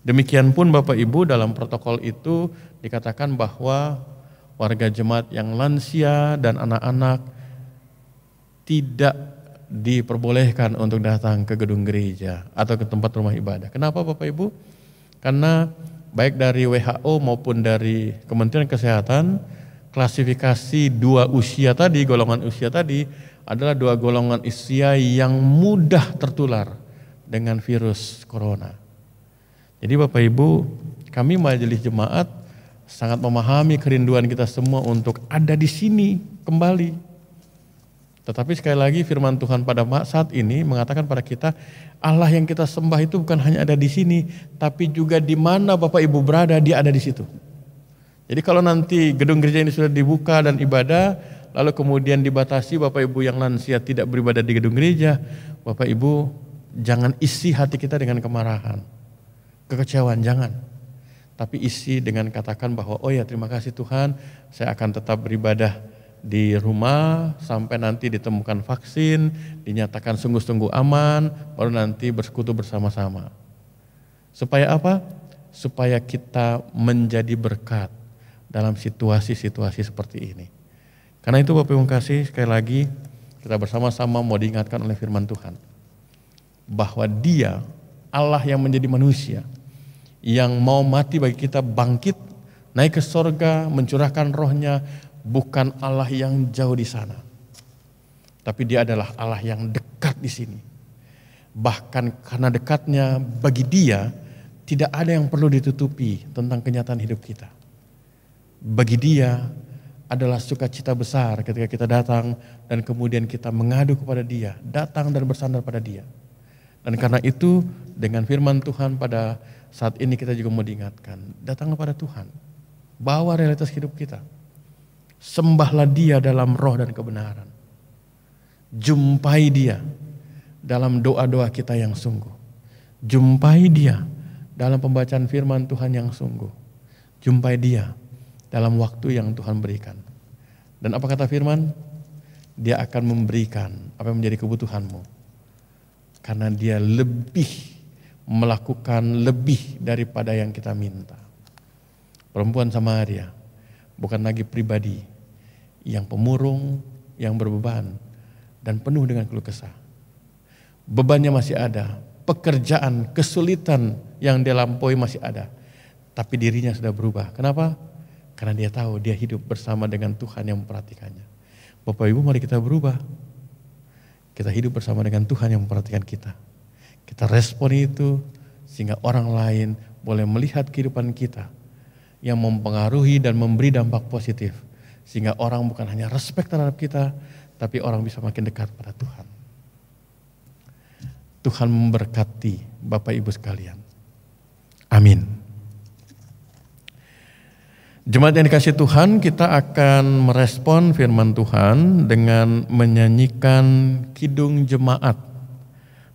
Demikian pun Bapak Ibu dalam protokol itu dikatakan bahwa warga jemaat yang lansia dan anak-anak tidak diperbolehkan untuk datang ke gedung gereja atau ke tempat rumah ibadah. Kenapa Bapak Ibu? Karena baik dari WHO maupun dari Kementerian Kesehatan, klasifikasi dua usia tadi, golongan usia tadi adalah dua golongan usia yang mudah tertular dengan virus corona. Jadi Bapak Ibu, kami majelis jemaat sangat memahami kerinduan kita semua untuk ada di sini kembali. Tetapi sekali lagi firman Tuhan pada saat ini mengatakan pada kita, Allah yang kita sembah itu bukan hanya ada di sini, tapi juga di mana Bapak Ibu berada, dia ada di situ. Jadi kalau nanti gedung gereja ini sudah dibuka dan ibadah, lalu kemudian dibatasi Bapak Ibu yang lansia tidak beribadah di gedung gereja, Bapak Ibu jangan isi hati kita dengan kemarahan, kekecewaan, jangan. Tapi isi dengan katakan bahwa oh ya terima kasih Tuhan, saya akan tetap beribadah di rumah sampai nanti ditemukan vaksin, dinyatakan sungguh-sungguh aman, baru nanti bersekutu bersama-sama. Supaya apa? Supaya kita menjadi berkat dalam situasi-situasi seperti ini. Karena itu Bapak Ibu kasih, sekali lagi kita bersama-sama mau diingatkan oleh firman Tuhan bahwa Dia Allah yang menjadi manusia, yang mau mati bagi kita, bangkit, naik ke sorga, mencurahkan rohnya, bukan Allah yang jauh di sana. Tapi dia adalah Allah yang dekat di sini. Bahkan karena dekatnya, bagi dia tidak ada yang perlu ditutupi tentang kenyataan hidup kita. Bagi dia adalah sukacita besar ketika kita datang dan kemudian kita mengadu kepada dia, datang dan bersandar pada dia. Dan karena itu dengan firman Tuhan pada saat ini kita juga mau diingatkan, datanglah pada Tuhan, bawa realitas hidup kita, sembahlah dia dalam roh dan kebenaran, jumpai dia dalam doa-doa kita yang sungguh, jumpai dia dalam pembacaan firman Tuhan yang sungguh, jumpai dia dalam waktu yang Tuhan berikan. Dan apa kata firman? Dia akan memberikan apa yang menjadi kebutuhanmu. Karena dia lebih melakukan lebih daripada yang kita minta. Perempuan Samaria bukan lagi pribadi yang pemurung, yang berbeban dan penuh dengan keluh kesah. Bebannya masih ada, pekerjaan, kesulitan yang dia lampaui masih ada. Tapi dirinya sudah berubah. Kenapa? Karena dia tahu dia hidup bersama dengan Tuhan yang memperhatikannya. Bapak Ibu, mari kita berubah. Kita hidup bersama dengan Tuhan yang memperhatikan kita. Kita respon itu sehingga orang lain boleh melihat kehidupan kita yang mempengaruhi dan memberi dampak positif. Sehingga orang bukan hanya respek terhadap kita, tapi orang bisa makin dekat pada Tuhan. Tuhan memberkati Bapak Ibu sekalian. Amin. Jemaat yang dikasihi Tuhan, kita akan merespon firman Tuhan dengan menyanyikan Kidung Jemaat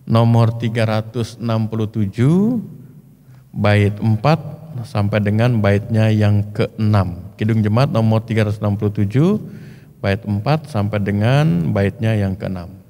nomor 367 bait 4 sampai dengan baitnya yang ke-6. Kidung Jemaat nomor 367 bait 4 sampai dengan baitnya yang ke-6.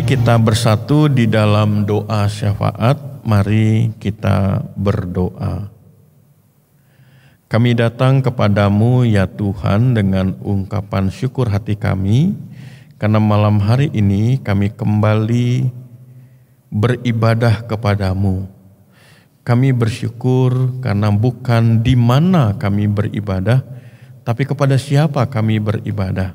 Kita bersatu di dalam doa syafaat, mari kita berdoa. Kami datang kepadamu ya Tuhan dengan ungkapan syukur hati kami, karena malam hari ini kami kembali beribadah kepadamu. Kami bersyukur karena bukan di mana kami beribadah, tapi kepada siapa kami beribadah.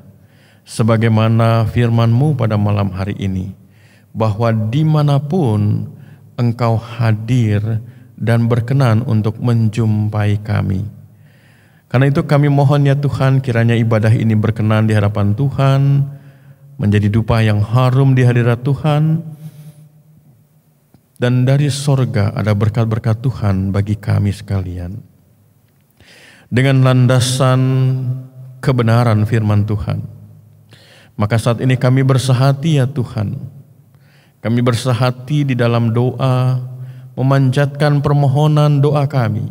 Sebagaimana firman-Mu pada malam hari ini, bahwa dimanapun Engkau hadir dan berkenan untuk menjumpai kami. Karena itu kami mohon ya Tuhan, kiranya ibadah ini berkenan di hadapan Tuhan, menjadi dupa yang harum di hadirat Tuhan, dan dari sorga ada berkat-berkat Tuhan bagi kami sekalian. Dengan landasan kebenaran firman Tuhan, maka saat ini kami bersehati ya Tuhan. Kami bersehati di dalam doa, memanjatkan permohonan doa kami.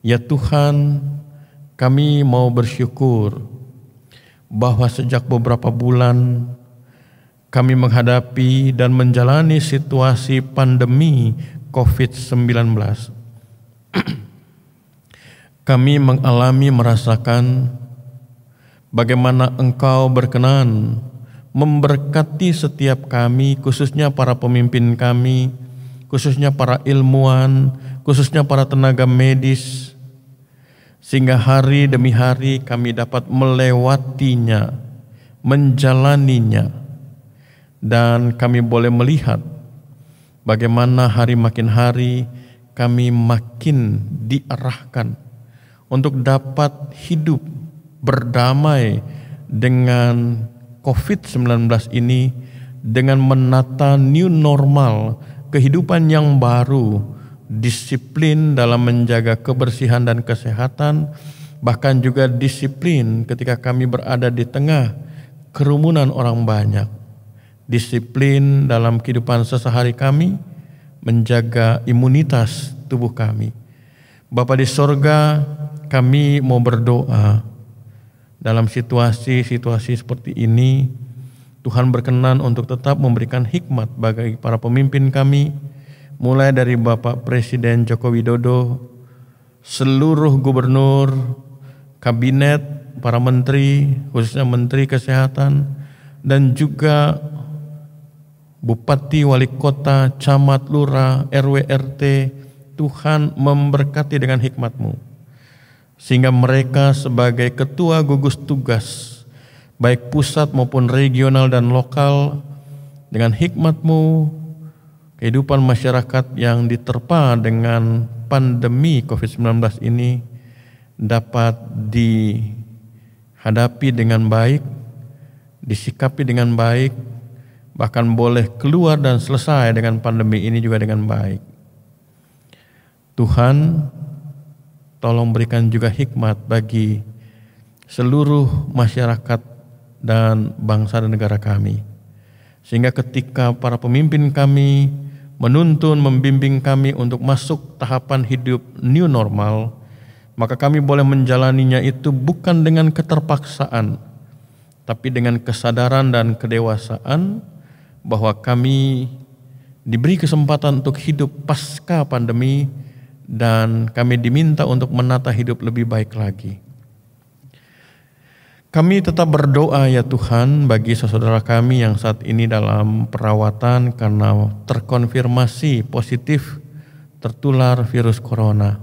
Ya Tuhan, kami mau bersyukur bahwa sejak beberapa bulan kami menghadapi dan menjalani situasi pandemi COVID-19. Kami merasakan bagaimana Engkau berkenan memberkati setiap kami, khususnya para pemimpin kami, khususnya para ilmuwan, khususnya para tenaga medis, sehingga hari demi hari kami dapat melewatinya, menjalaninya, dan kami boleh melihat bagaimana hari makin hari kami makin diarahkan untuk dapat hidup berdamai dengan COVID-19 ini, dengan menata new normal, kehidupan yang baru, disiplin dalam menjaga kebersihan dan kesehatan, bahkan juga disiplin ketika kami berada di tengah kerumunan orang banyak, disiplin dalam kehidupan sehari-hari kami, menjaga imunitas tubuh kami. Bapa di sorga, kami mau berdoa dalam situasi-situasi seperti ini. Tuhan berkenan untuk tetap memberikan hikmat bagi para pemimpin kami, mulai dari Bapak Presiden Joko Widodo, seluruh gubernur, kabinet, para menteri, khususnya Menteri Kesehatan, dan juga Bupati, Wali Kota, Camat, Lurah, RW, RT. Tuhan memberkati dengan hikmat-Mu, sehingga mereka sebagai ketua gugus tugas, baik pusat maupun regional dan lokal, dengan hikmat-Mu, kehidupan masyarakat yang diterpa dengan pandemi COVID-19 ini dapat dihadapi dengan baik, disikapi dengan baik, bahkan boleh keluar dan selesai dengan pandemi ini juga dengan baik. Tuhan, tolong berikan juga hikmat bagi seluruh masyarakat dan bangsa dan negara kami, sehingga ketika para pemimpin kami menuntun, membimbing kami untuk masuk tahapan hidup new normal, maka kami boleh menjalaninya itu bukan dengan keterpaksaan, tapi dengan kesadaran dan kedewasaan bahwa kami diberi kesempatan untuk hidup pasca pandemi, dan kami diminta untuk menata hidup lebih baik lagi. Kami tetap berdoa ya Tuhan bagi saudara kami yang saat ini dalam perawatan karena terkonfirmasi positif tertular virus corona.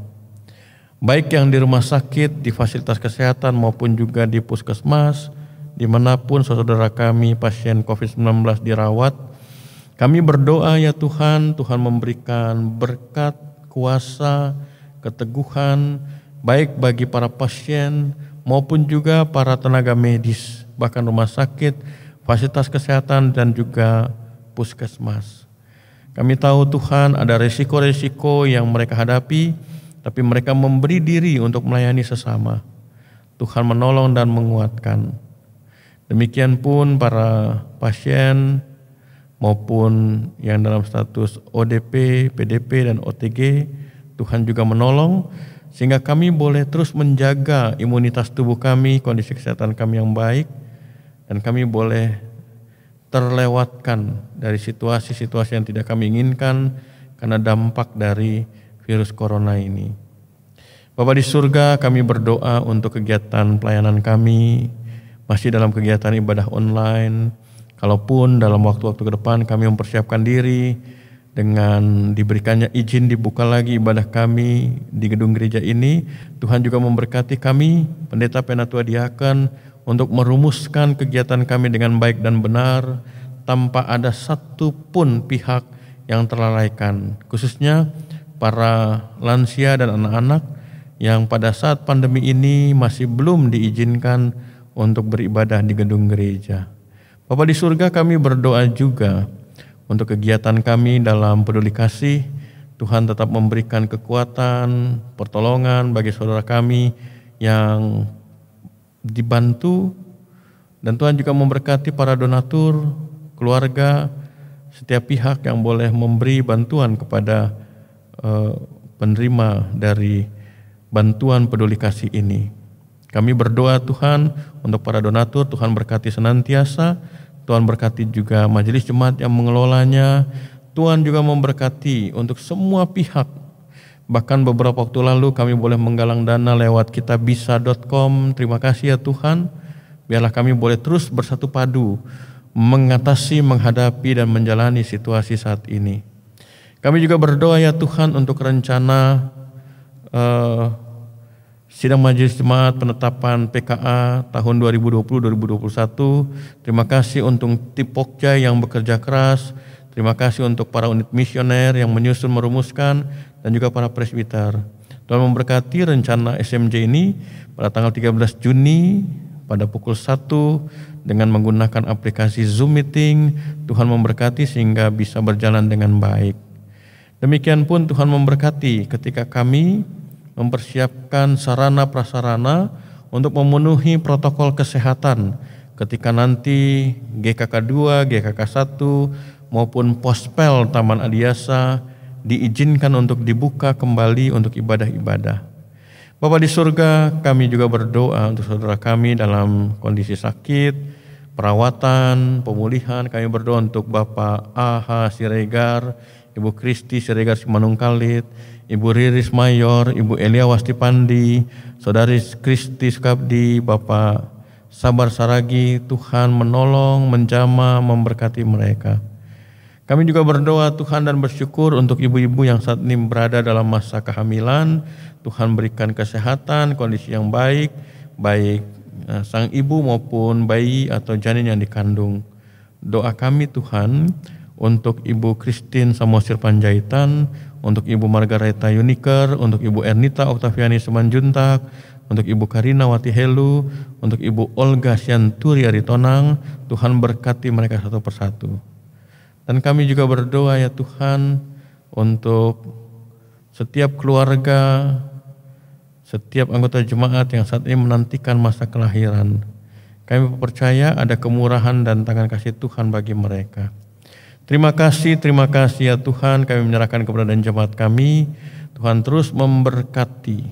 Baik yang di rumah sakit, di fasilitas kesehatan maupun juga di puskesmas, dimanapun saudara kami pasien COVID-19 dirawat. Kami berdoa ya Tuhan, Tuhan memberikan berkat, kuasa, keteguhan, baik bagi para pasien maupun juga para tenaga medis, bahkan rumah sakit, fasilitas kesehatan dan juga puskesmas. Kami tahu Tuhan ada resiko-resiko yang mereka hadapi, tapi mereka memberi diri untuk melayani sesama. Tuhan menolong dan menguatkan. Demikian pun para pasien maupun yang dalam status ODP, PDP, dan OTG, Tuhan juga menolong sehingga kami boleh terus menjaga imunitas tubuh kami, kondisi kesehatan kami yang baik, dan kami boleh terlewatkan dari situasi-situasi yang tidak kami inginkan karena dampak dari virus corona ini. Bapa di surga, kami berdoa untuk kegiatan pelayanan kami, masih dalam kegiatan ibadah online. Kalaupun dalam waktu-waktu ke depan kami mempersiapkan diri dengan diberikannya izin dibuka lagi ibadah kami di gedung gereja ini, Tuhan juga memberkati kami, pendeta penatua diaken, untuk merumuskan kegiatan kami dengan baik dan benar, tanpa ada satu pun pihak yang terlalaikan, khususnya para lansia dan anak-anak yang pada saat pandemi ini masih belum diizinkan untuk beribadah di gedung gereja. Bapa di surga, kami berdoa juga untuk kegiatan kami dalam peduli kasih. Tuhan tetap memberikan kekuatan, pertolongan bagi saudara kami yang dibantu, dan Tuhan juga memberkati para donatur, keluarga, setiap pihak yang boleh memberi bantuan kepada penerima dari bantuan peduli kasih ini. Kami berdoa Tuhan untuk para donatur, Tuhan berkati senantiasa, Tuhan berkati juga majelis jemaat yang mengelolanya, Tuhan juga memberkati untuk semua pihak. Bahkan beberapa waktu lalu kami boleh menggalang dana lewat kitabisa.com. Terima kasih ya Tuhan, biarlah kami boleh terus bersatu padu mengatasi, menghadapi dan menjalani situasi saat ini. Kami juga berdoa ya Tuhan untuk rencana sidang majelis jemaat penetapan PKA tahun 2020-2021. Terima kasih untuk tim Pokja yang bekerja keras. Terima kasih untuk para unit misioner yang menyusun, merumuskan, dan juga para presbiter. Tuhan memberkati rencana SMJ ini pada tanggal 13 Juni pada pukul 1 dengan menggunakan aplikasi Zoom Meeting. Tuhan memberkati sehingga bisa berjalan dengan baik. Demikian pun Tuhan memberkati ketika kami mempersiapkan sarana prasarana untuk memenuhi protokol kesehatan ketika nanti GKK 2, GKK 1 maupun Pospel Taman Adiasa diizinkan untuk dibuka kembali untuk ibadah-ibadah. Bapa di surga, kami juga berdoa untuk saudara kami dalam kondisi sakit, perawatan, pemulihan. Kami berdoa untuk Bapak A.H. Siregar, Ibu Kristi Siregar Simanungkalit, Ibu Riris Mayor, Ibu Elia Wastipandi, Saudari Kristi Sukabdi, Bapak Sabar Saragi. Tuhan menolong, menjamah, memberkati mereka. Kami juga berdoa Tuhan dan bersyukur untuk ibu-ibu yang saat ini berada dalam masa kehamilan. Tuhan berikan kesehatan, kondisi yang baik, baik sang ibu maupun bayi atau janin yang dikandung. Doa kami Tuhan untuk Ibu Christine Samosir Panjaitan, untuk Ibu Margareta Yuniker, untuk Ibu Ernita Oktaviani Semanjuntak, untuk Ibu Karina Wati Helu, untuk Ibu Olga Sianturi Aritonang. Tuhan berkati mereka satu persatu. Dan kami juga berdoa ya Tuhan untuk setiap keluarga, setiap anggota jemaat yang saat ini menantikan masa kelahiran. Kami percaya ada kemurahan dan tangan kasih Tuhan bagi mereka. Terima kasih ya Tuhan, kami menyerahkan keberadaan jemaat kami. Tuhan terus memberkati.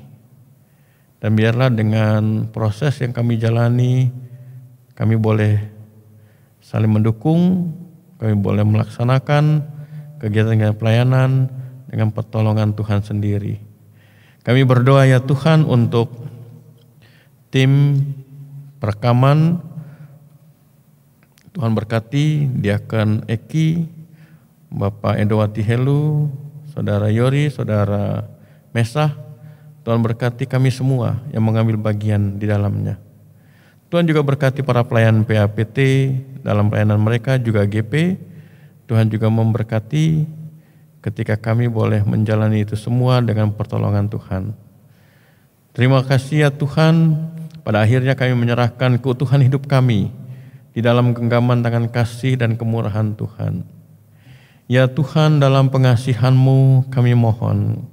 Dan biarlah dengan proses yang kami jalani, kami boleh saling mendukung, kami boleh melaksanakan kegiatan pelayanan dengan pertolongan Tuhan sendiri. Kami berdoa ya Tuhan untuk tim perekaman. Tuhan berkati Diaken Eki, Bapak Edowati Helu, Saudara Yori, Saudara Mesah. Tuhan berkati kami semua yang mengambil bagian di dalamnya. Tuhan juga berkati para pelayan PAPT dalam pelayanan mereka, juga GP. Tuhan juga memberkati ketika kami boleh menjalani itu semua dengan pertolongan Tuhan. Terima kasih ya Tuhan, pada akhirnya kami menyerahkan keutuhan hidup kami di dalam genggaman tangan kasih dan kemurahan Tuhan. Ya Tuhan, dalam pengasihan-Mu kami mohon,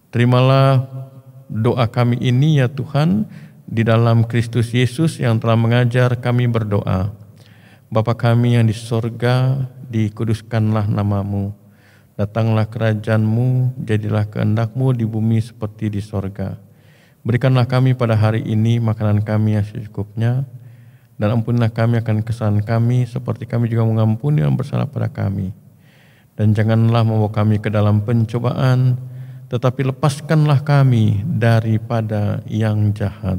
terimalah doa kami ini ya Tuhan, di dalam Kristus Yesus yang telah mengajar kami berdoa. Bapa kami yang di sorga, dikuduskanlah nama-Mu. Datanglah kerajaan-Mu, jadilah kehendak-Mu di bumi seperti di sorga. Berikanlah kami pada hari ini makanan kami yang secukupnya, dan ampunilah kami akan kesalahan kami, seperti kami juga mengampuni yang bersalah pada kami. Dan janganlah membawa kami ke dalam pencobaan, tetapi lepaskanlah kami daripada yang jahat.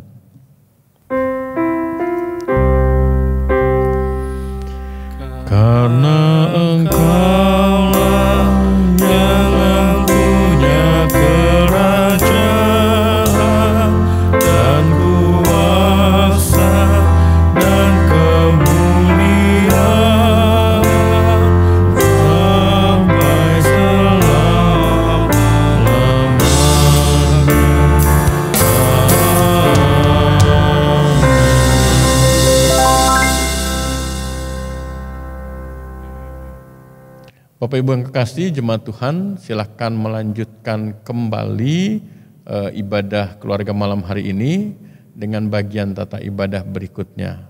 Karena Engkau-lah yang mempunyai kerajaan dan kuasa dan kemuliaan sampai selama-lamanya. Bapak Ibu yang kekasih, jemaat Tuhan, silakan melanjutkan kembali ibadah keluarga malam hari ini dengan bagian tata ibadah berikutnya.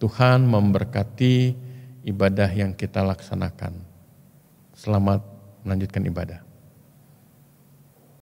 Tuhan memberkati ibadah yang kita laksanakan. Selamat melanjutkan ibadah.